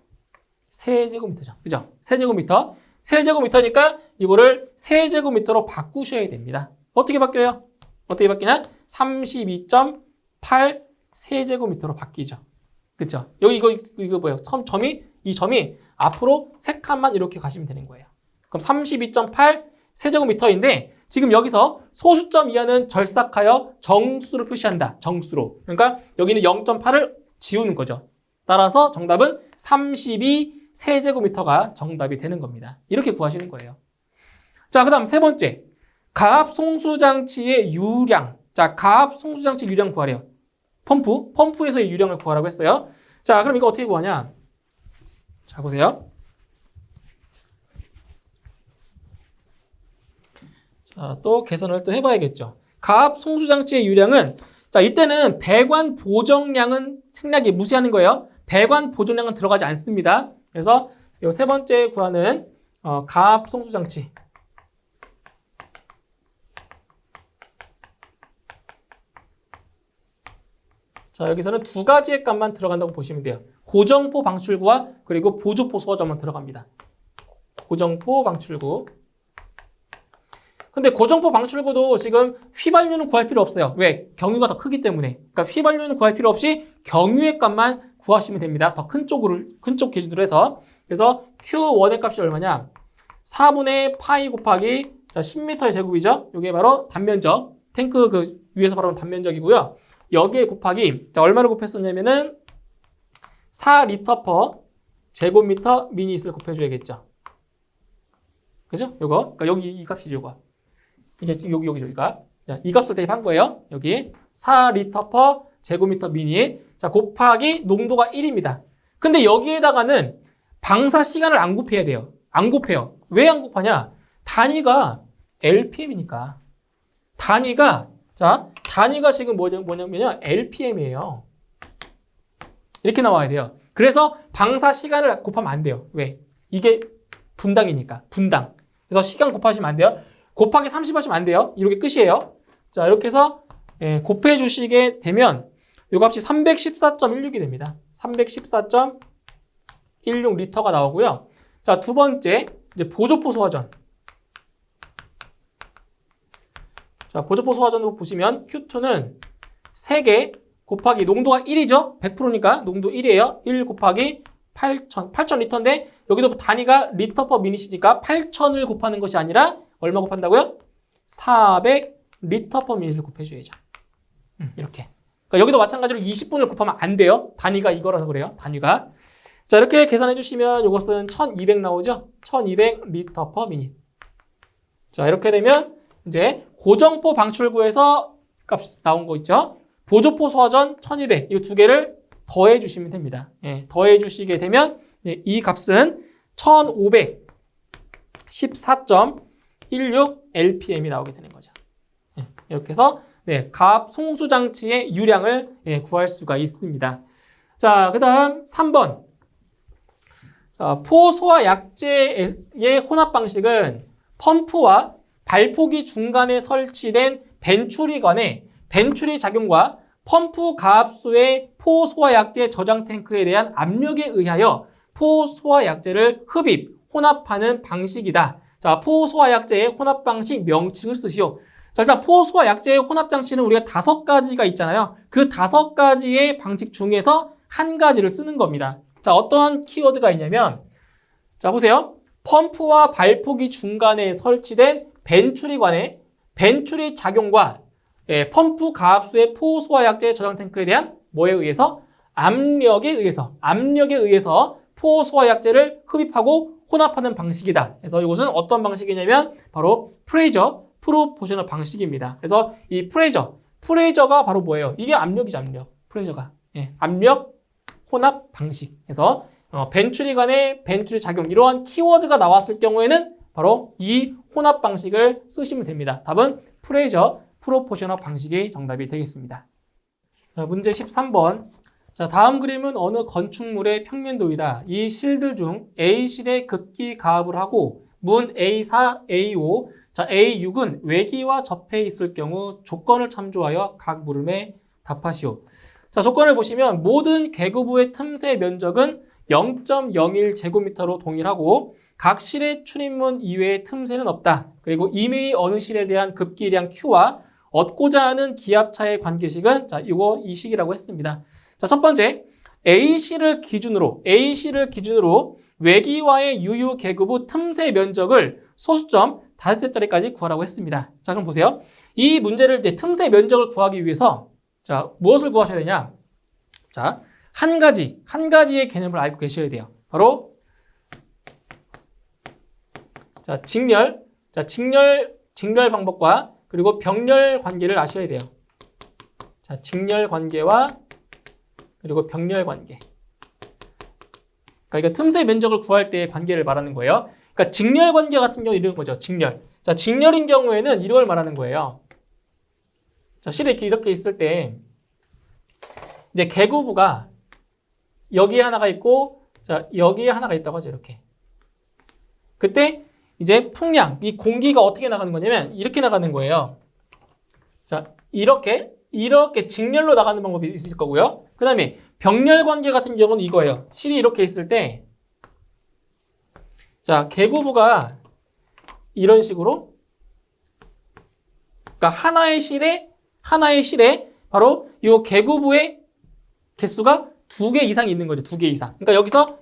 세제곱미터죠. 그죠? 세제곱미터. 세제곱미터니까 이거를 세제곱미터로 바꾸셔야 됩니다. 어떻게 바뀌어요? 어떻게 바뀌냐? 32.8 세제곱미터로 바뀌죠. 그죠? 여기 이거 뭐예요? 이 점이 앞으로 세 칸만 이렇게 가시면 되는 거예요. 그럼 32.8 세제곱미터인데 지금 여기서 소수점 이하는 절삭하여 정수로 표시한다. 정수로. 그러니까 여기는 0.8을 지우는 거죠. 따라서 정답은 32 세제곱미터가 정답이 되는 겁니다. 이렇게 구하시는 거예요. 자, 그 다음 세 번째. 가압 송수장치의 유량. 자, 가압 송수장치 유량 구하래요. 펌프에서의 유량을 구하라고 했어요. 자, 그럼 이거 어떻게 구하냐? 자, 보세요. 자, 또 계산을 또 해봐야겠죠. 가압 송수장치의 유량은 자, 이때는 배관 보정량은 생략이 무시하는 거예요. 배관 보정량은 들어가지 않습니다. 그래서 이 세 번째 구하는 가압 송수장치. 자, 여기서는 두 가지의 값만 들어간다고 보시면 돼요. 고정포 방출구와 그리고 보조포 소화전만 들어갑니다. 고정포 방출구. 근데 고정포 방출구도 지금 휘발유는 구할 필요 없어요. 왜? 경유가 더 크기 때문에. 그러니까 휘발유는 구할 필요 없이 경유의 값만 구하시면 됩니다. 더 큰 쪽 기준으로 해서. 그래서 Q1의 값이 얼마냐? 4분의 파이 곱하기 자, 10m의 제곱이죠. 이게 바로 단면적. 탱크 그 위에서 바라보는 단면적이고요. 여기에 곱하기 자, 얼마를 곱했었냐면은 4리터 퍼 제곱미터 미닛을 곱해줘야겠죠. 그죠? 요거. 그러니까 여기 이 값이죠, 요거. 이게 지금 여기죠, 여기가. 자, 이 값을 대입한 거예요. 여기 4리터 퍼 제곱미터 미닛. 자, 곱하기 농도가 1입니다. 근데 여기에다가는 방사 시간을 안 곱해야 돼요. 안 곱해요. 왜 안 곱하냐? 단위가 LPM이니까. 단위가 지금 뭐냐면요. LPM이에요. 이렇게 나와야 돼요. 그래서 방사 시간을 곱하면 안 돼요. 왜? 이게 분당이니까. 분당. 그래서 시간 곱하시면 안 돼요. 곱하기 30 하시면 안 돼요. 이렇게 끝이에요. 자, 이렇게 해서 곱해 주시게 되면 이 값이 314.16이 됩니다. 314.16리터가 나오고요. 자, 두 번째 이제 보조포 소화전. 자, 보조포 소화전으로 보시면 Q2는 3개 곱하기 농도가 1이죠. 100%니까 농도 1이에요. 1 곱하기 8,000리터인데 여기도 단위가 리터 퍼 미닛이니까 8,000을 곱하는 것이 아니라 얼마 곱한다고요? 400리터 퍼 미닛을 곱해줘야죠. 이렇게. 그러니까 여기도 마찬가지로 20분을 곱하면 안 돼요. 단위가 이거라서 그래요. 단위가. 자, 이렇게 계산해 주시면 이것은 1200 나오죠. 1200리터 퍼 미닛. 자, 이렇게 되면 이제 고정포 방출구에서 값 나온 거 있죠. 보조포 소화전 1200. 이 두 개를 더해 주시면 됩니다. 예, 더해 주시게 되면 이 값은 1514.16 LPM이 나오게 되는 거죠. 예, 이렇게 해서 가압 송수장치의 유량을 구할 수가 있습니다. 자, 그 다음 3번. 자, 포소화 약제의 혼합 방식은 펌프와 발포기 중간에 설치된 벤추리관의 벤추리 작용과 펌프 가압수의 포소화 약제 저장 탱크에 대한 압력에 의하여 포소화 약제를 흡입, 혼합하는 방식이다. 자, 포소화 약제의 혼합 방식 명칭을 쓰시오. 자, 일단 포수와 약제의 혼합 장치는 우리가 5가지가 있잖아요. 그 5가지의 방식 중에서 한 가지를 쓰는 겁니다. 자, 어떠한 키워드가 있냐면, 자, 보세요. 펌프와 발포기 중간에 설치된 벤추리관의 벤추리 작용과 펌프 가압수의 포수와 약제의 저장 탱크에 대한 뭐에 의해서? 압력에 의해서 포수와 약제를 흡입하고 혼합하는 방식이다. 그래서 이것은 어떤 방식이냐면 바로 프레이저 프로포셔널 방식입니다. 그래서 이 프레이저가 바로 뭐예요? 이게 압력이죠, 압력. 프레이저가. 압력 혼합 방식. 그래서 벤추리 간의 벤추리 작용 이러한 키워드가 나왔을 경우에는 바로 이 혼합 방식을 쓰시면 됩니다. 답은 프레이저 프로포셔널 방식이 정답이 되겠습니다. 자, 문제 13번. 자, 다음 그림은 어느 건축물의 평면도이다. 이 실들 중 A실에 급기 가압을 하고 문 A4, A5, 자, A6은 외기와 접해 있을 경우 조건을 참조하여 각 물음에 답하시오. 자, 조건을 보시면 모든 계구부의 틈새 면적은 0.01제곱미터로 동일하고 각 실의 출입문 이외의 틈새는 없다. 그리고 이미 어느 실에 대한 급기량 Q와 얻고자 하는 기압차의 관계식은 자, 이 식이라고 했습니다. 자, 첫 번째 A실을 기준으로 외기와의 유유 계구부 틈새 면적을 소수점 5셋짜리까지 구하라고 했습니다. 자, 그럼 보세요. 이 문제를 이제 틈새 면적을 구하기 위해서 자, 무엇을 구하셔야 되냐? 자, 한 가지의 개념을 알고 계셔야 돼요. 바로 자, 직렬 방법과 그리고 병렬 관계를 아셔야 돼요. 자, 직렬 관계와 그리고 병렬 관계. 그러니까 틈새 면적을 구할 때의 관계를 말하는 거예요. 그러니까 직렬 관계 같은 경우 이런 거죠. 직렬. 자, 직렬인 경우에는 이걸 말하는 거예요. 자, 실에 이렇게 있을 때 이제 계구부가 여기에 하나가 있고 자, 여기에 하나가 있다고 하죠. 이렇게. 그때 이제 풍량, 이 공기가 어떻게 나가는 거냐면 이렇게 나가는 거예요. 자, 이렇게 직렬로 나가는 방법이 있을 거고요. 그 다음에 병렬 관계 같은 경우는 이거예요. 실이 이렇게 있을 때 자, 계구부가 이런 식으로 그러니까 하나의 실에 바로 이 계구부의 개수가 2개 이상이 있는 거죠. 2개 이상. 그러니까 여기서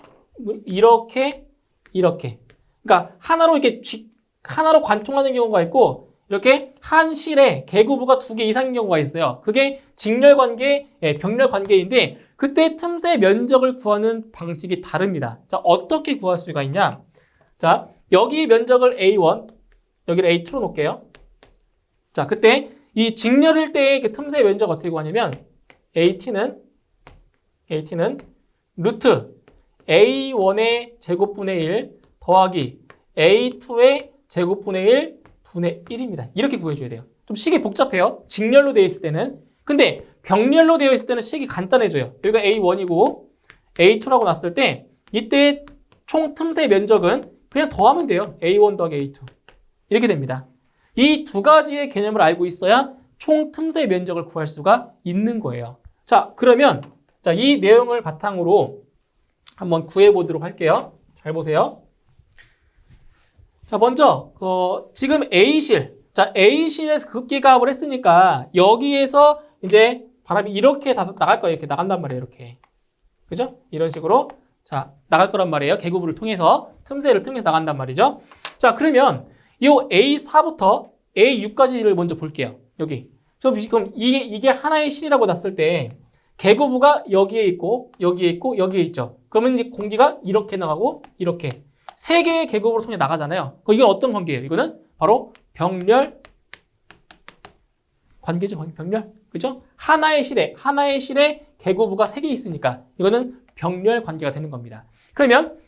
이렇게 그러니까 하나로 관통하는 경우가 있고 이렇게 한 실에 계구부가 2개 이상인 경우가 있어요. 그게 직렬 관계, 병렬 관계인데 그때 틈새 면적을 구하는 방식이 다릅니다. 자, 어떻게 구할 수가 있냐? 자, 여기 면적을 A1, 여기를 A2로 놓을게요. 자, 그때 이 직렬일 때의 그 틈새 면적 어떻게 구하냐면 AT는 루트 A1의 제곱분의 1 더하기 A2의 제곱분의 1 분의 1입니다. 이렇게 구해줘야 돼요. 좀 식이 복잡해요. 직렬로 되어 있을 때는. 근데 병렬로 되어 있을 때는 식이 간단해져요. 여기가 A1이고 A2라고 놨을 때 이때 총 틈새 면적은 그냥 더하면 돼요. A1 더하기 A2. 이렇게 됩니다. 이 두 가지의 개념을 알고 있어야 총 틈새 면적을 구할 수가 있는 거예요. 자, 그러면 자, 이 내용을 바탕으로 한번 구해보도록 할게요. 잘 보세요. 자, 먼저 지금 A실에서 급기가압을 했으니까 여기에서 이제 바람이 이렇게 다 나갈 거예요. 이렇게 나간단 말이에요. 이렇게. 그죠? 이런 식으로 자, 나갈 거란 말이에요. 계구부를 통해서 틈새를 통해서 나간단 말이죠. 자, 그러면 이 A4부터 A6까지를 먼저 볼게요. 여기. 그럼 이게 하나의 실이라고 놨을 때 계구부가 여기에 있고 여기에 있죠. 그러면 이제 공기가 이렇게 나가고 이렇게 3개의 계구부를 통해 나가잖아요. 이건 어떤 관계예요? 이거는 바로 병렬 관계죠. 병렬. 그죠? 하나의 실에 계구부가 3개 있으니까 이거는 병렬 관계가 되는 겁니다. 그러면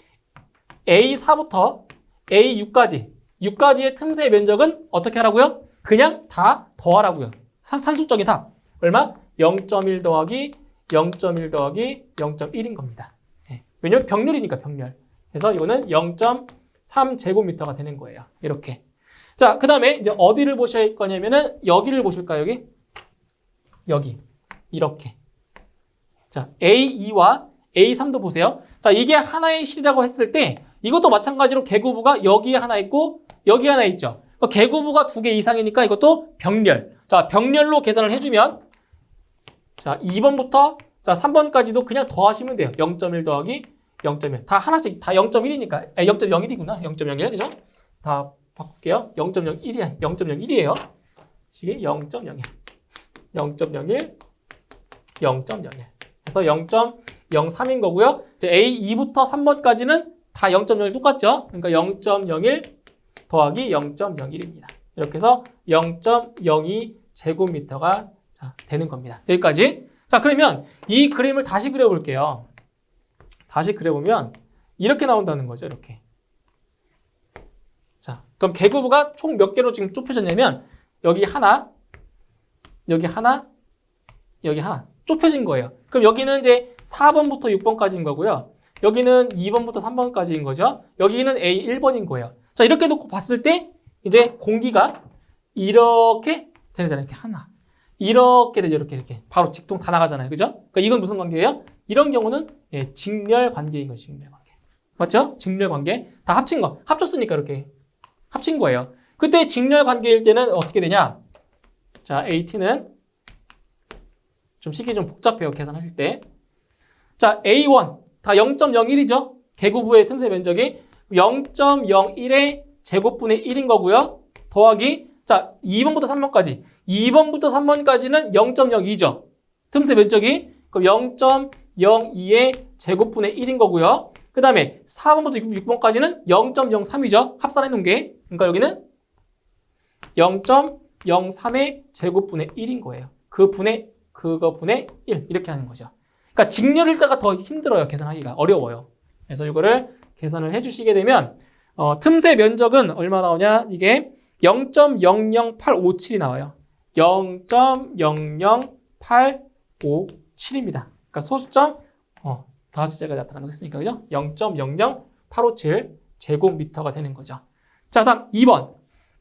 A4부터 A6까지의 틈새 면적은 어떻게 하라고요? 그냥 다 더하라고요. 산술적인 합. 얼마? 0.1 더하기 0.1 더하기 0.1인 겁니다. 왜냐면 병렬이니까 병렬. 그래서 이거는 0.3제곱미터가 되는 거예요. 이렇게. 자, 그 다음에 이제 어디를 보실 거냐면은 여기를 보실까요? 여기. 이렇게. 자, A2와 A3도 보세요. 자, 이게 하나의 실이라고 했을 때 이것도 마찬가지로 계구부가 여기에 하나 있고 여기 하나 있죠. 개구부가 2개 이상이니까 이것도 병렬. 자, 병렬로 계산을 해주면 자, 2번부터 자, 3번까지도 그냥 더하시면 돼요. 0.1 더하기 0.1. 다 하나씩 다 0.1이니까 0.01이구나. 0.01. 그죠? 다 바꿀게요. 0.01이야. 0.01이에요. 이게 0.01. 0.01. 0.01. 그래서 0.03인 거고요. 이제 A2부터 3번까지는 다 0.01 똑같죠? 그러니까 0.01 더하기 0.01입니다. 이렇게 해서 0.02 제곱미터가 되는 겁니다. 여기까지. 자, 그러면 이 그림을 다시 그려볼게요. 다시 그려보면 이렇게 나온다는 거죠. 이렇게. 자, 그럼 개구부가 총 몇 개로 지금 좁혀졌냐면 여기 하나, 여기 하나, 여기 하나 좁혀진 거예요. 그럼 여기는 이제 4번부터 6번까지인 거고요. 여기는 2번부터 3번까지인 거죠. 여기는 A 1번인 거예요. 자, 이렇게 놓고 봤을 때 이제 공기가 이렇게 되잖아요. 이렇게 하나. 이렇게 되죠. 이렇게. 바로 직통 다 나가잖아요. 그죠? 그러니까 이건 무슨 관계예요? 이런 경우는 직렬 관계인 거죠. 직렬 관계. 맞죠? 직렬 관계. 다 합친 거. 합쳤으니까 이렇게 합친 거예요. 그때 직렬 관계일 때는 어떻게 되냐? 자, AT는 좀 식이 좀 복잡해요. 계산하실 때. 자, A1 다 0.01이죠. 개구부의 틈새 면적이 0.01의 제곱분의 1인 거고요. 더하기 자, 2번부터 3번까지. 2번부터 3번까지는 0.02죠. 틈새 면적이 그럼 0.02의 제곱분의 1인 거고요. 그 다음에 4번부터 6번까지는 0.03이죠. 합산해 놓은 게. 그러니까 여기는 0.03의 제곱분의 1인 거예요. 그거 분의 1 이렇게 하는 거죠. 그러니까 직렬일 때가 더 힘들어요. 계산하기가 어려워요. 그래서 이거를 계산을 해주시게 되면 틈새 면적은 얼마 나오냐? 이게 0.00857이 나와요. 0.00857입니다. 그러니까 소수점 다섯째가 나타나는 거 했으니까 그죠? 0.00857 제곱미터가 되는 거죠. 자, 다음 2번.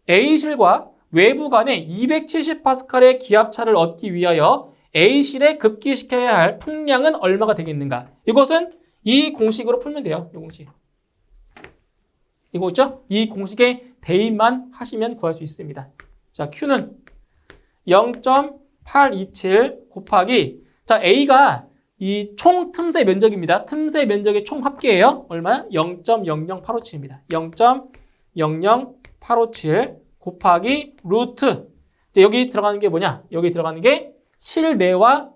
A실과 외부 간의 270파스칼의 기압차를 얻기 위하여 A실에 급기시켜야 할 풍량은 얼마가 되겠는가? 이것은 이 공식으로 풀면 돼요. 이 공식. 이거 있죠? 이 공식에 대입만 하시면 구할 수 있습니다. 자, Q는 0.827 곱하기 자, A가 이 총 틈새 면적입니다. 틈새 면적의 총 합계예요. 얼마야? 0.00857입니다. 0.00857 곱하기 루트. 이제 여기 들어가는 게 뭐냐? 여기 들어가는 게 실내와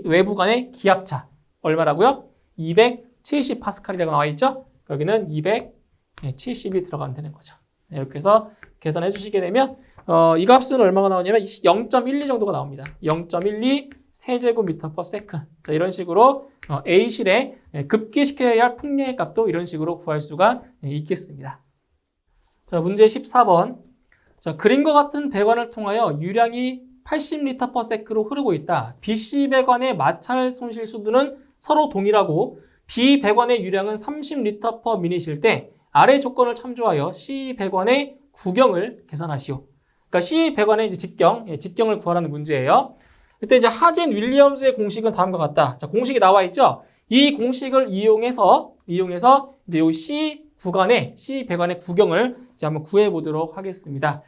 외부 간의 기압차. 얼마라고요? 270파스칼이라고 나와 있죠? 여기는 270이 들어가면 되는 거죠. 이렇게 해서 계산해 주시게 되면 이 값은 얼마가 나오냐면 0.12 정도가 나옵니다. 0.12 세제곱미터 per second. 자, 이런 식으로 A실에 급기시켜야 할 풍량의 값도 이런 식으로 구할 수가 있겠습니다. 자, 문제 14번. 자, 그림과 같은 배관을 통하여 유량이 80리터 per sec로 흐르고 있다. BC 배관의 마찰 손실 수들은 서로 동일하고 B 배관의 유량은 30리터 per minute일 때 아래 조건을 참조하여 C 배관의 구경을 계산하시오. 그러니까 C 배관의 이제 직경을 구하라는 문제예요. 그때 이제 하젠 윌리엄스의 공식은 다음과 같다. 자, 공식이 나와 있죠. 이 공식을 이용해서 이제 요 C 배관의 구경을 이제 한번 구해 보도록 하겠습니다.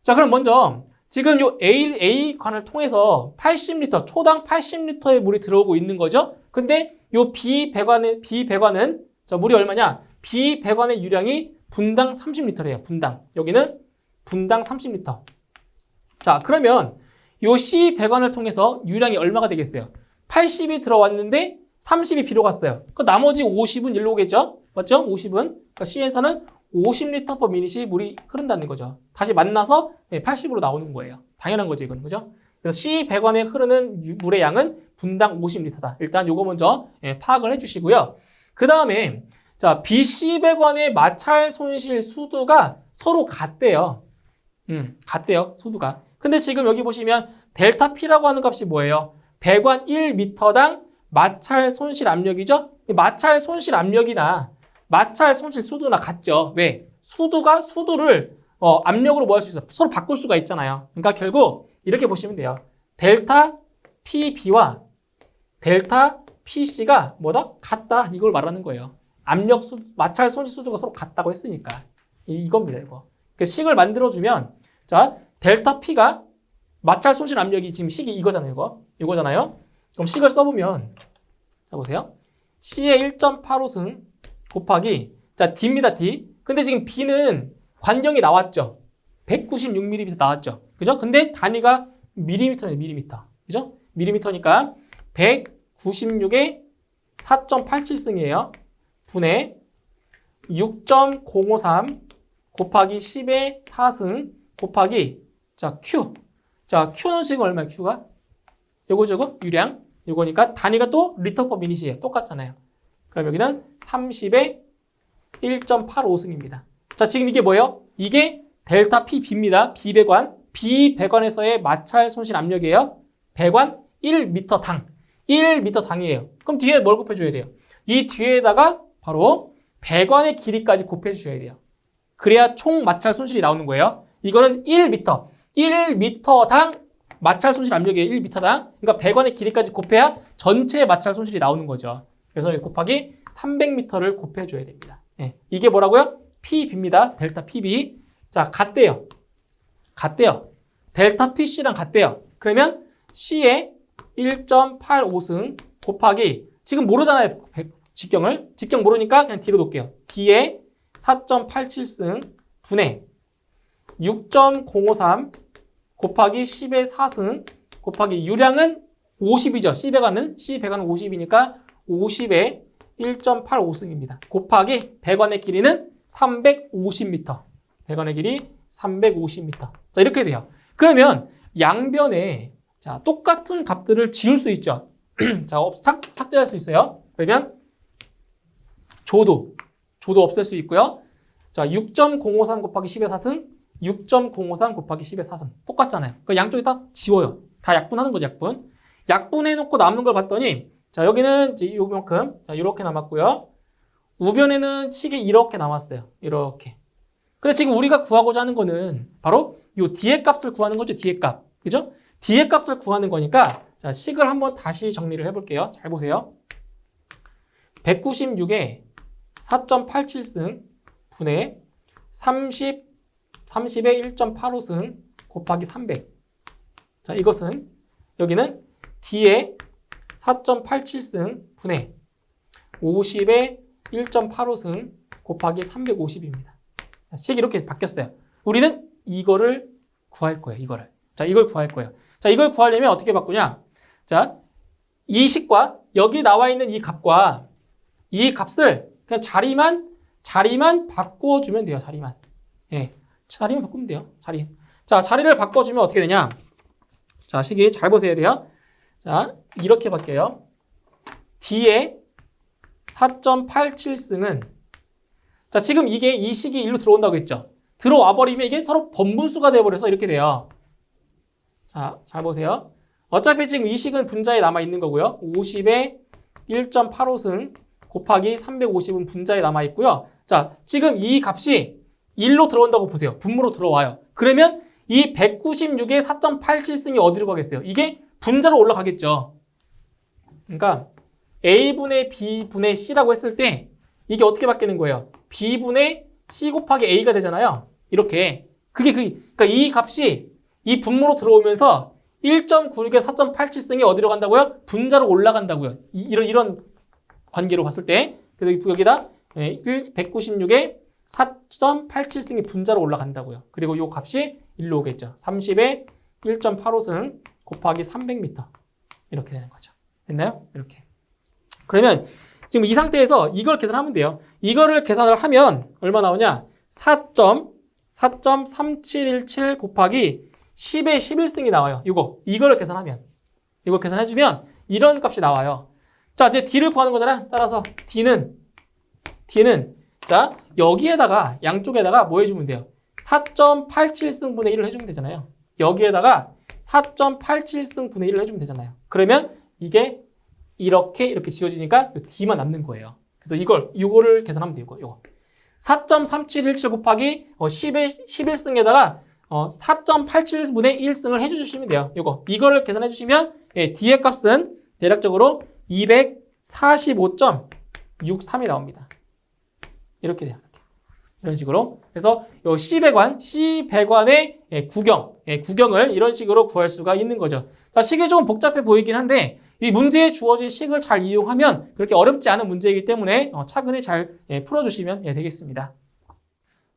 자, 그럼 먼저 지금 요 A 관을 통해서 80리터, 초당 80리터의 물이 들어오고 있는 거죠. 근데 요 B 배관은 자, 물이 얼마냐? B 배관의 유량이 분당 30리터래요. 분당. 여기는 분당 30리터. 자, 그러면 요 C 배관을 통해서 유량이 얼마가 되겠어요? 80이 들어왔는데 30이 비로 갔어요. 그 나머지 50은 일로 오겠죠? 맞죠? 50은. 그러니까 C에서는 50리터 per minute이 물이 흐른다는 거죠. 다시 만나서 80으로 나오는 거예요. 당연한 거죠, 이건. 그죠? 그래서 C 배관에 흐르는 물의 양은 분당 50리터다. 일단 요거 먼저 파악을 해주시고요. 그 다음에 자, BC 배관의 마찰 손실 수두가 서로 같대요. 같대요, 소두가. 근데 지금 여기 보시면 델타 P라고 하는 값이 뭐예요? 배관 1m당 마찰 손실 압력이죠? 마찰 손실 압력이나 마찰 손실 수두나 같죠? 왜? 수두를 압력으로 뭐 할 수 있어? 서로 바꿀 수가 있잖아요. 그러니까 결국 이렇게 보시면 돼요. 델타 PB와 델타 PC가 뭐다? 같다. 이걸 말하는 거예요. 마찰 손실 수두가 서로 같다고 했으니까. 이겁니다, 이거. 그 식을 만들어주면 자 델타 P가 마찰 손실 압력이 지금 식이 이거잖아요. 이거잖아요. 그럼 식을 써보면 자 보세요. C의 1.85승 곱하기 자 D입니다. D. 근데 지금 B는 관경이 나왔죠. 196mm 나왔죠. 그죠? 근데 단위가 밀리미터네요. 밀리미터. 그죠? 밀리미터니까 196에 4.87승이에요. 분의 6.053 곱하기 10의 4승 곱하기 자 Q. 자 Q는 지금 얼마야? Q가? 요거 유량. 요거니까 단위가 또 리터 퍼 미닛이에요. 똑같잖아요. 그럼 여기는 30의 1.85승입니다. 자 지금 이게 뭐예요? 이게 델타 PB입니다. 비배관. 비배관에서의 마찰 손실 압력이에요. 배관 1m당. 1m당이에요. 그럼 뒤에 뭘 곱해줘야 돼요? 이 뒤에다가 바로 배관의 길이까지 곱해주셔야 돼요. 그래야 총 마찰 손실이 나오는 거예요. 이거는 1m. 1m당 마찰 손실 압력이에요. 1m당. 그러니까 배관의 길이까지 곱해야 전체 마찰 손실이 나오는 거죠. 그래서 곱하기 300m를 곱해줘야 됩니다. 예. 이게 뭐라고요? PB입니다. 델타 PB. 자, 같대요. 델타 PC랑 같대요. 그러면 C의 1.85승 곱하기 지금 모르잖아요. 직경을. 직경 모르니까 그냥 D로 놓을게요. D의 4.87승 분의 6.053 곱하기 10의 4승 곱하기 유량은 50이죠. C배관은 50이니까 50의 1.85승입니다. 곱하기 배관의 길이는 350m. 배관의 길이 350m. 자, 이렇게 돼요. 그러면 양변에 자, 똑같은 값들을 지울 수 있죠. 자, 삭제할 수 있어요. 그러면 조도 없앨 수 있고요. 자, 6.053 곱하기 10의 4승, 6.053 곱하기 10의 4승. 똑같잖아요. 그 양쪽이 다 지워요. 다 약분하는 거죠, 약분. 약분해놓고 남는 걸 봤더니 자, 여기는 이제 요만큼 자, 이렇게 남았고요. 우변에는 식이 이렇게 남았어요. 이렇게. 근데 지금 우리가 구하고자 하는 거는 바로 요 D의 값을 구하는 거죠. D의 값. 그죠? D의 값을 구하는 거니까 자, 식을 한번 다시 정리를 해볼게요. 잘 보세요. 196에 4.87승 분의 30의 1.85승 곱하기 300. 자, 이것은 여기는 D의 4.87승 분의 50의 1.85승 곱하기 350입니다. 식 이렇게 바뀌었어요. 우리는 이거를 구할 거예요. 이거를. 자, 이걸 구할 거예요. 자, 이걸 구하려면 어떻게 바꾸냐? 자, 이 식과 여기 나와 있는 이 값과 이 값을 그냥 자리만 바꿔주면 돼요. 자리만. 예. 자리만 바꾸면 돼요. 자리. 자, 자리를 바꿔주면 어떻게 되냐? 자, 식이 잘 보셔야 돼요. 자, 이렇게 바뀌어요. D의 4.87승은 자, 지금 이게 이 식이 일로 들어온다고 했죠. 들어와 버리면 이게 서로 번분수가 돼버려서 이렇게 돼요. 자, 잘 보세요. 어차피 지금 이 식은 분자에 남아있는 거고요. 50의 1.85승 곱하기 350은 분자에 남아있고요. 자, 지금 이 값이 1로 들어온다고 보세요. 분모로 들어와요. 그러면 이 196의 4.87승이 어디로 가겠어요? 이게 분자로 올라가겠죠. 그러니까 A분의 B분의 C라고 했을 때 이게 어떻게 바뀌는 거예요? B분의 C 곱하기 A가 되잖아요. 이렇게. 그러니까 이 값이 이 분모로 들어오면서 1.96의 4.87승이 어디로 간다고요? 분자로 올라간다고요. 이런 관계로 봤을 때. 그래서 여기다 196의 4.87승이 분자로 올라간다고요. 그리고 이 값이 1로 오겠죠. 30의 1.85승 곱하기 300m. 이렇게 되는 거죠. 됐나요? 이렇게. 그러면 지금 이 상태에서 이걸 계산하면 돼요. 이거를 계산을 하면 얼마 나오냐? 4.3717 곱하기 10의 11승이 나와요. 이거를 계산하면. 이걸 계산해주면 이런 값이 나와요. 자, 이제 D를 구하는 거잖아요. 따라서 D는 자, 여기에다가 양쪽에다가 뭐 해주면 돼요? 4.87승분의 1을 해주면 되잖아요. 여기에다가 4.87승 분의 1을 해주면 되잖아요. 그러면 이게 이렇게 지워지니까 D만 남는 거예요. 그래서 이거를 계산하면 돼요. 이거. 4.3717 곱하기 10의 11승에다가 4.87분의 1승을 해주시면 돼요. 이거를 계산해 주시면 D의 값은 대략적으로 245.63이 나옵니다. 이렇게 돼요. 이런 식으로. 그래서 요 C배관의 구경을 이런 식으로 구할 수가 있는 거죠. 자, 식이 조금 복잡해 보이긴 한데 이 문제에 주어진 식을 잘 이용하면 그렇게 어렵지 않은 문제이기 때문에 차근히 잘 풀어주시면 되겠습니다.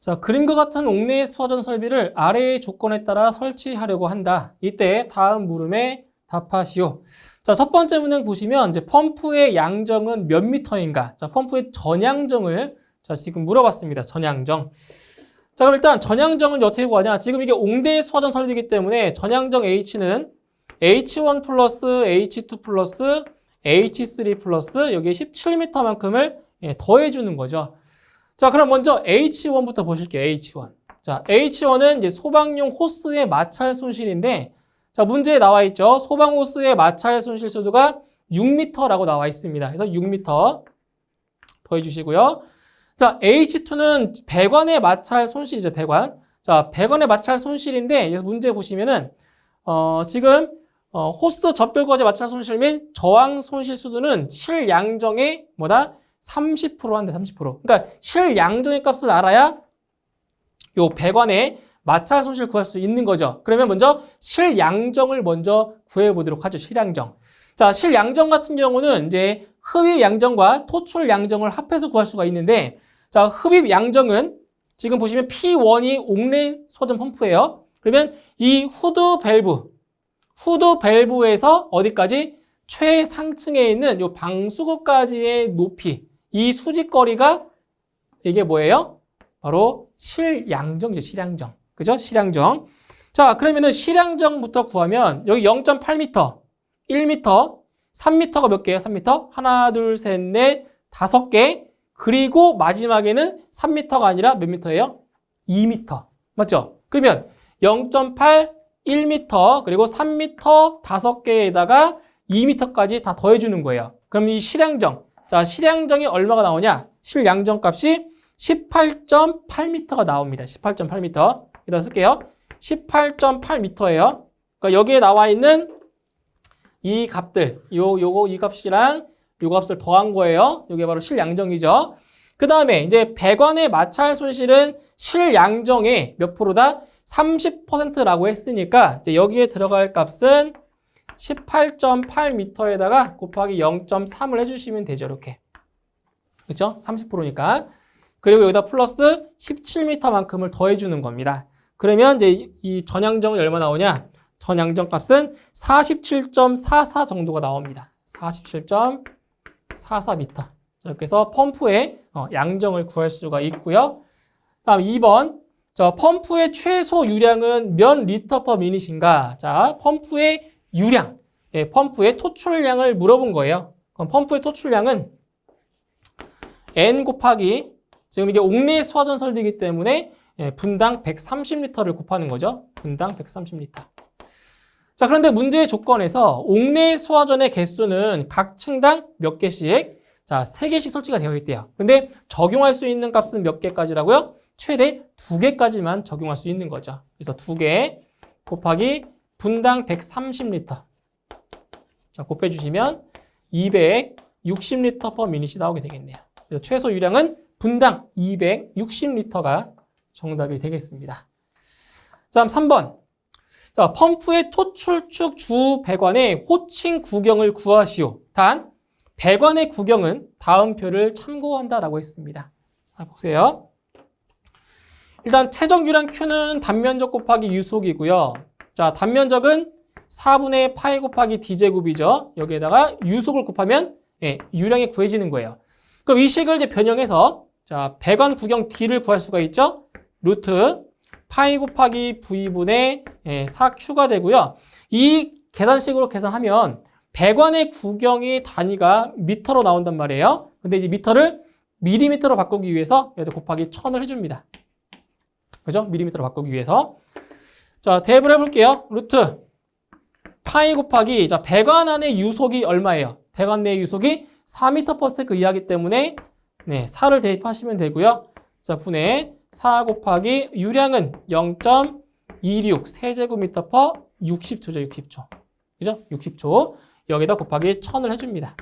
자, 그림과 같은 옥내의 수화전 설비를 아래의 조건에 따라 설치하려고 한다. 이때 다음 물음에 답하시오. 자, 첫 번째 문항 보시면 이제 펌프의 양정은 몇 미터인가? 자, 펌프의 전양정을 자, 지금 물어봤습니다. 전양정. 자, 그럼 일단 전양정은 어떻게 구하냐? 지금 이게 옥내의 수화전 설비이기 때문에 전양정 H는 H1 플러스 H2 플러스 H3 플러스 여기에 17m만큼을 더해주는 거죠. 자, 그럼 먼저 H1부터 보실게요. H1. 자, H1은 이제 소방용 호스의 마찰 손실인데, 자, 문제에 나와 있죠. 소방 호스의 마찰 손실 수도가 6m라고 나와 있습니다. 그래서 6m 더해주시고요. 자, H2는 배관의 마찰 손실이죠. 배관. 자, 배관의 마찰 손실인데, 여기서 문제 보시면은, 지금, 호스 접결과제 마찰 손실 및 저항 손실 수도는 실양정의 뭐다? 30% 한대, 30%. 그러니까 실양정의 값을 알아야 요 배관의 마찰 손실 구할 수 있는 거죠. 그러면 먼저 실양정을 먼저 구해보도록 하죠. 실양정. 자, 실양정 같은 경우는 이제 흡입 양정과 토출 양정을 합해서 구할 수가 있는데, 자, 흡입 양정은 지금 보시면 P1이 옥내 수화전 펌프예요. 그러면 이 후드 밸브에서 어디까지? 최상층에 있는 요 방수구까지의 높이, 이 수직거리가 이게 뭐예요? 바로 실양정이죠. 실양정. 그죠? 실양정. 자, 그러면은 실양정부터 구하면 여기 0.8m, 1m, 3m가 몇 개예요? 3m? 하나, 둘, 셋, 넷, 5개. 그리고 마지막에는 3m가 아니라 몇 m예요? 2m. 맞죠? 그러면 0.8, 1m, 그리고 3m 5개에다가 2m까지 다 더해주는 거예요. 그럼 이 실양정. 자, 실양정이 얼마가 나오냐? 실양정 값이 18.8m가 나옵니다. 18.8m. 여기다 쓸게요. 18.8m예요. 그러니까 여기에 나와 있는 이 값들, 이 값이랑 요 값을 더한 거예요. 이게 바로 실양정이죠. 그 다음에 이제 배관의 마찰 손실은 실양정의 몇 프로다? 30%라고 했으니까 이제 여기에 들어갈 값은 18.8m에다가 곱하기 0.3을 해주시면 되죠. 이렇게. 그렇죠? 30%니까. 그리고 여기다 플러스 17m만큼을 더해주는 겁니다. 그러면 이제 이 전양정이 얼마 나오냐? 전양정 값은 47.44 정도가 나옵니다. 47.44m. 이렇게 해서 펌프의 양정을 구할 수가 있고요. 다음 2번. 자, 펌프의 최소 유량은 몇 리터 퍼 미닛인가? 자, 펌프의 유량, 펌프의 토출량을 물어본 거예요. 그럼 펌프의 토출량은 N 곱하기, 지금 이게 옥내 수화전 설비이기 때문에 분당 130리터를 곱하는 거죠. 분당 130리터. 자, 그런데 문제의 조건에서 옥내 수화전의 개수는 각 층당 몇 개씩? 자, 3개씩 설치가 되어 있대요. 근데 적용할 수 있는 값은 몇 개까지라고요? 최대 2개까지만 적용할 수 있는 거죠. 그래서 2개 곱하기 분당 130리터. 자, 곱해주시면 260리터 퍼 미닛이 나오게 되겠네요. 그래서 최소 유량은 분당 260리터가 정답이 되겠습니다. 자, 3번. 자, 펌프의 토출축 주 배관의 호칭 구경을 구하시오. 단, 배관의 구경은 다음 표를 참고한다라고 했습니다. 자, 보세요. 일단 최적 유량 Q는 단면적 곱하기 유속이고요. 자, 단면적은 4분의 파이 곱하기 D제곱이죠. 여기에다가 유속을 곱하면 유량이 구해지는 거예요. 그럼 이 식을 이제 변형해서 자, 배관 구경 D를 구할 수가 있죠. 루트 파이 곱하기 V분의 4Q가 되고요. 이 계산식으로 계산하면 배관의 구경의 단위가 미터로 나온단 말이에요. 근데 이제 미터를 밀리미터로 바꾸기 위해서 여기다 곱하기 1000을 해줍니다. 그죠? 밀리미터로 바꾸기 위해서. 자, 대입을 해볼게요. 루트 파이 곱하기, 자, 배관 안의 유속이 얼마예요? 배관 내의 유속이 4m/s 이하기 때문에 4를 대입하시면 되고요. 자, 분의 4 곱하기 유량은 0.26 세제곱미터 퍼 60초죠. 60초. 그죠? 60초. 여기다 곱하기 1000을 해줍니다.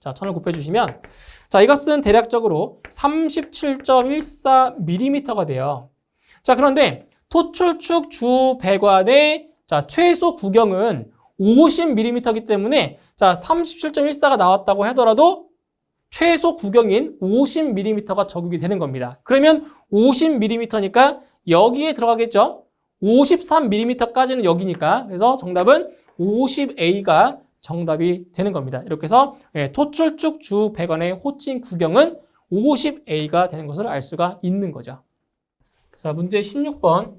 자, 1000을 곱해주시면 자, 이 값은 대략적으로 37.14mm가 돼요. 자, 그런데 토출축 주 배관의 자, 최소 구경은 50mm이기 때문에 자, 37.14가 나왔다고 하더라도 최소 구경인 50mm가 적용이 되는 겁니다. 그러면 50mm니까 여기에 들어가겠죠? 53mm까지는 여기니까. 그래서 정답은 50A가 정답이 되는 겁니다. 이렇게 해서 토출축 주 배관의 호칭 구경은 50A가 되는 것을 알 수가 있는 거죠. 자, 문제 16번.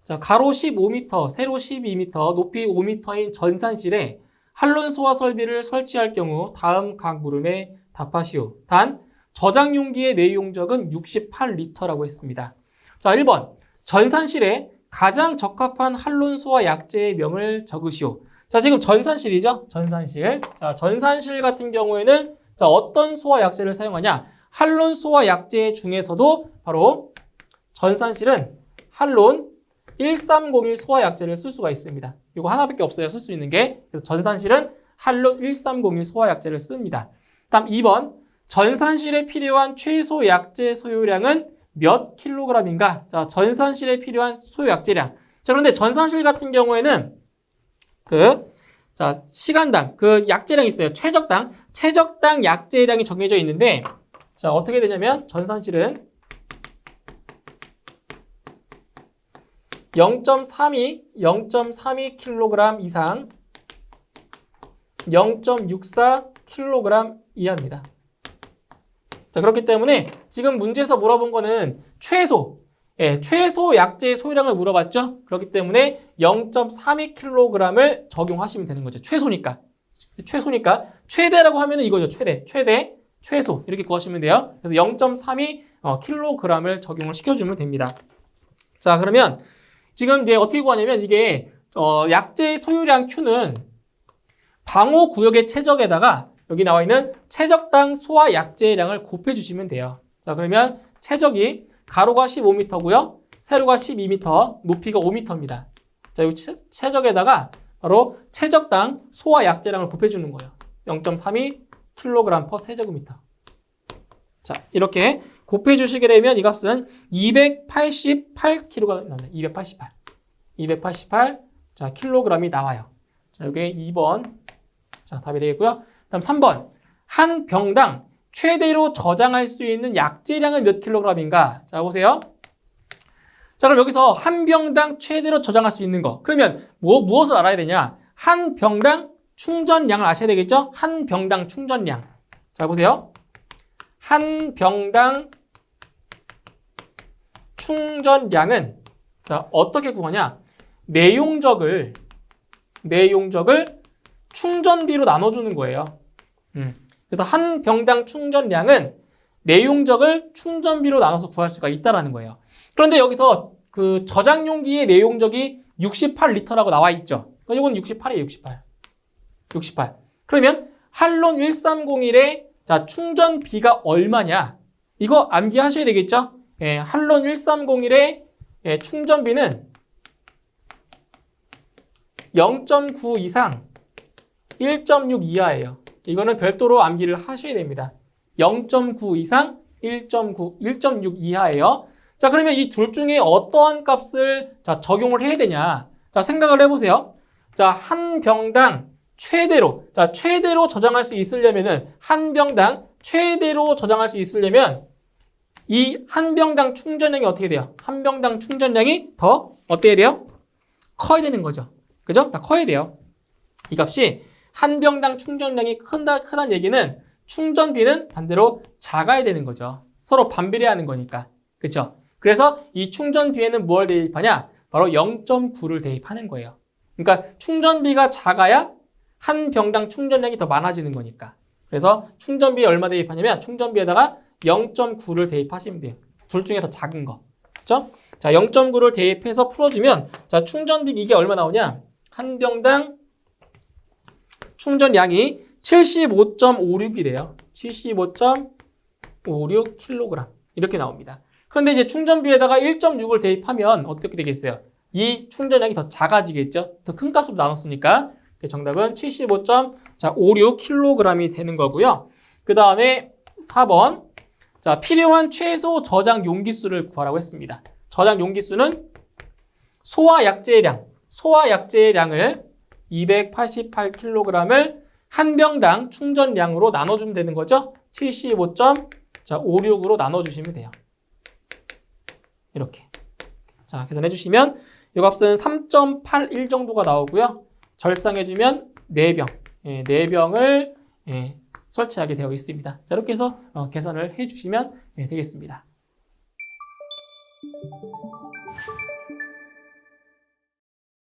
자, 가로 15m, 세로 12m, 높이 5m인 전산실에 한론 소화 설비를 설치할 경우 다음 각 물음에 답하시오. 단, 저장 용기의 내용적은 68L라고 했습니다. 자, 1번. 전산실에 가장 적합한 한론 소화 약재의 명을 적으시오. 자, 지금 전산실이죠? 전산실. 자, 전산실 같은 경우에는 자, 어떤 소화 약재를 사용하냐? 한론 소화 약재 중에서도 바로 전산실은 한론 1301 소화 약재를 쓸 수가 있습니다. 이거 하나밖에 없어요. 쓸 수 있는 게. 그래서 전산실은 한론 1301 소화 약재를 씁니다. 다음 2번. 전산실에 필요한 최소 약재 소요량은 몇 킬로그램인가? 자, 전산실에 필요한 소요 약재량. 자, 그런데 전산실 같은 경우에는 자, 시간당 약재량이 있어요. 최적당 약재량이 정해져 있는데 자, 어떻게 되냐면 전산실은 0.32kg 이상 0.64kg 이하입니다. 자, 그렇기 때문에 지금 문제에서 물어본 거는 최소 약재의 소요량을 물어봤죠? 그렇기 때문에 0.32kg을 적용하시면 되는 거죠. 최소니까. 최대라고 하면 이거죠. 최소. 이렇게 구하시면 돼요. 그래서 0.32kg을 적용을 시켜주면 됩니다. 자, 그러면 지금 이제 어떻게 구하냐면 이게 약재의 소요량 Q는 방호 구역의 최적에다가 여기 나와 있는 최적당 소화 약재량을 곱해주시면 돼요. 자, 그러면 최적이 가로가 15m고요. 세로가 12m, 높이가 5m입니다. 자, 이 최적에다가 바로 최적당 소화 약재량을 곱해주는 거예요. 0.32kg per 세제곱미터. 자, 이렇게 곱해주시게 되면 이 값은 288kg가 나옵니다. 288. 자, 킬로그램이 나와요. 자, 이게 2번. 자, 답이 되겠고요. 다음 3번. 한 병당 최대로 저장할 수 있는 약재량은 몇 킬로그램인가? 자, 보세요. 자, 그럼 여기서 한 병당 최대로 저장할 수 있는 거. 그러면 무엇을 알아야 되냐? 한 병당 충전량을 아셔야 되겠죠? 한 병당 충전량. 자, 보세요. 한 병당 충전량은 자, 어떻게 구하냐? 내용적을 충전비로 나눠주는 거예요. 그래서 한 병당 충전량은 내용적을 충전비로 나눠서 구할 수가 있다라는 거예요. 그런데 여기서 그 저장 용기의 내용적이 68L라고 나와 있죠. 이건 68이에요, 68. 그러면 한론 1301의 자, 충전비가 얼마냐? 이거 암기하셔야 되겠죠? 예, 한론 1301의 충전비는 0.9 이상 1.6 이하예요. 이거는 별도로 암기를 하셔야 됩니다. 0.9 이상 1.6 이하예요. 자, 그러면 이 둘 중에 어떠한 값을 자, 적용을 해야 되냐? 자, 생각을 해보세요. 자, 한 병당 최대로 저장할 수 있으려면은 한 병당 최대로 저장할 수 있으려면 이 한 병당 충전량이 어떻게 돼요? 한 병당 충전량이 더 어떻게 돼요? 커야 되는 거죠. 그죠? 다 커야 돼요. 이 값이 한 병당 충전량이 크다는 얘기는 충전비는 반대로 작아야 되는 거죠. 서로 반비례하는 거니까. 그렇죠? 그래서 이 충전비에는 뭘 대입하냐? 바로 0.9를 대입하는 거예요. 그러니까 충전비가 작아야 한 병당 충전량이 더 많아지는 거니까. 그래서 충전비에 얼마 대입하냐면 충전비에다가 0.9를 대입하시면 돼요. 둘 중에 더 작은 거. 그렇죠? 자, 0.9를 대입해서 풀어주면 자, 충전비 이게 얼마 나오냐? 한 병당 충전량이 75.56이래요. 75.56kg. 이렇게 나옵니다. 그런데 이제 충전비에다가 1.6을 대입하면 어떻게 되겠어요? 이 충전량이 더 작아지겠죠? 더 큰 값으로 나눴으니까. 정답은 75.56kg이 되는 거고요. 그 다음에 4번. 자, 필요한 최소 저장 용기수를 구하라고 했습니다. 저장 용기수는 소화 약제량을 288kg을 한 병당 충전량으로 나눠주면 되는 거죠. 75.56으로 나눠주시면 돼요. 이렇게. 자, 계산해 주시면 이 값은 3.81 정도가 나오고요. 절상해주면 4병, 4병을 설치하게 되어 있습니다. 자, 이렇게 해서 계산을 해주시면 되겠습니다.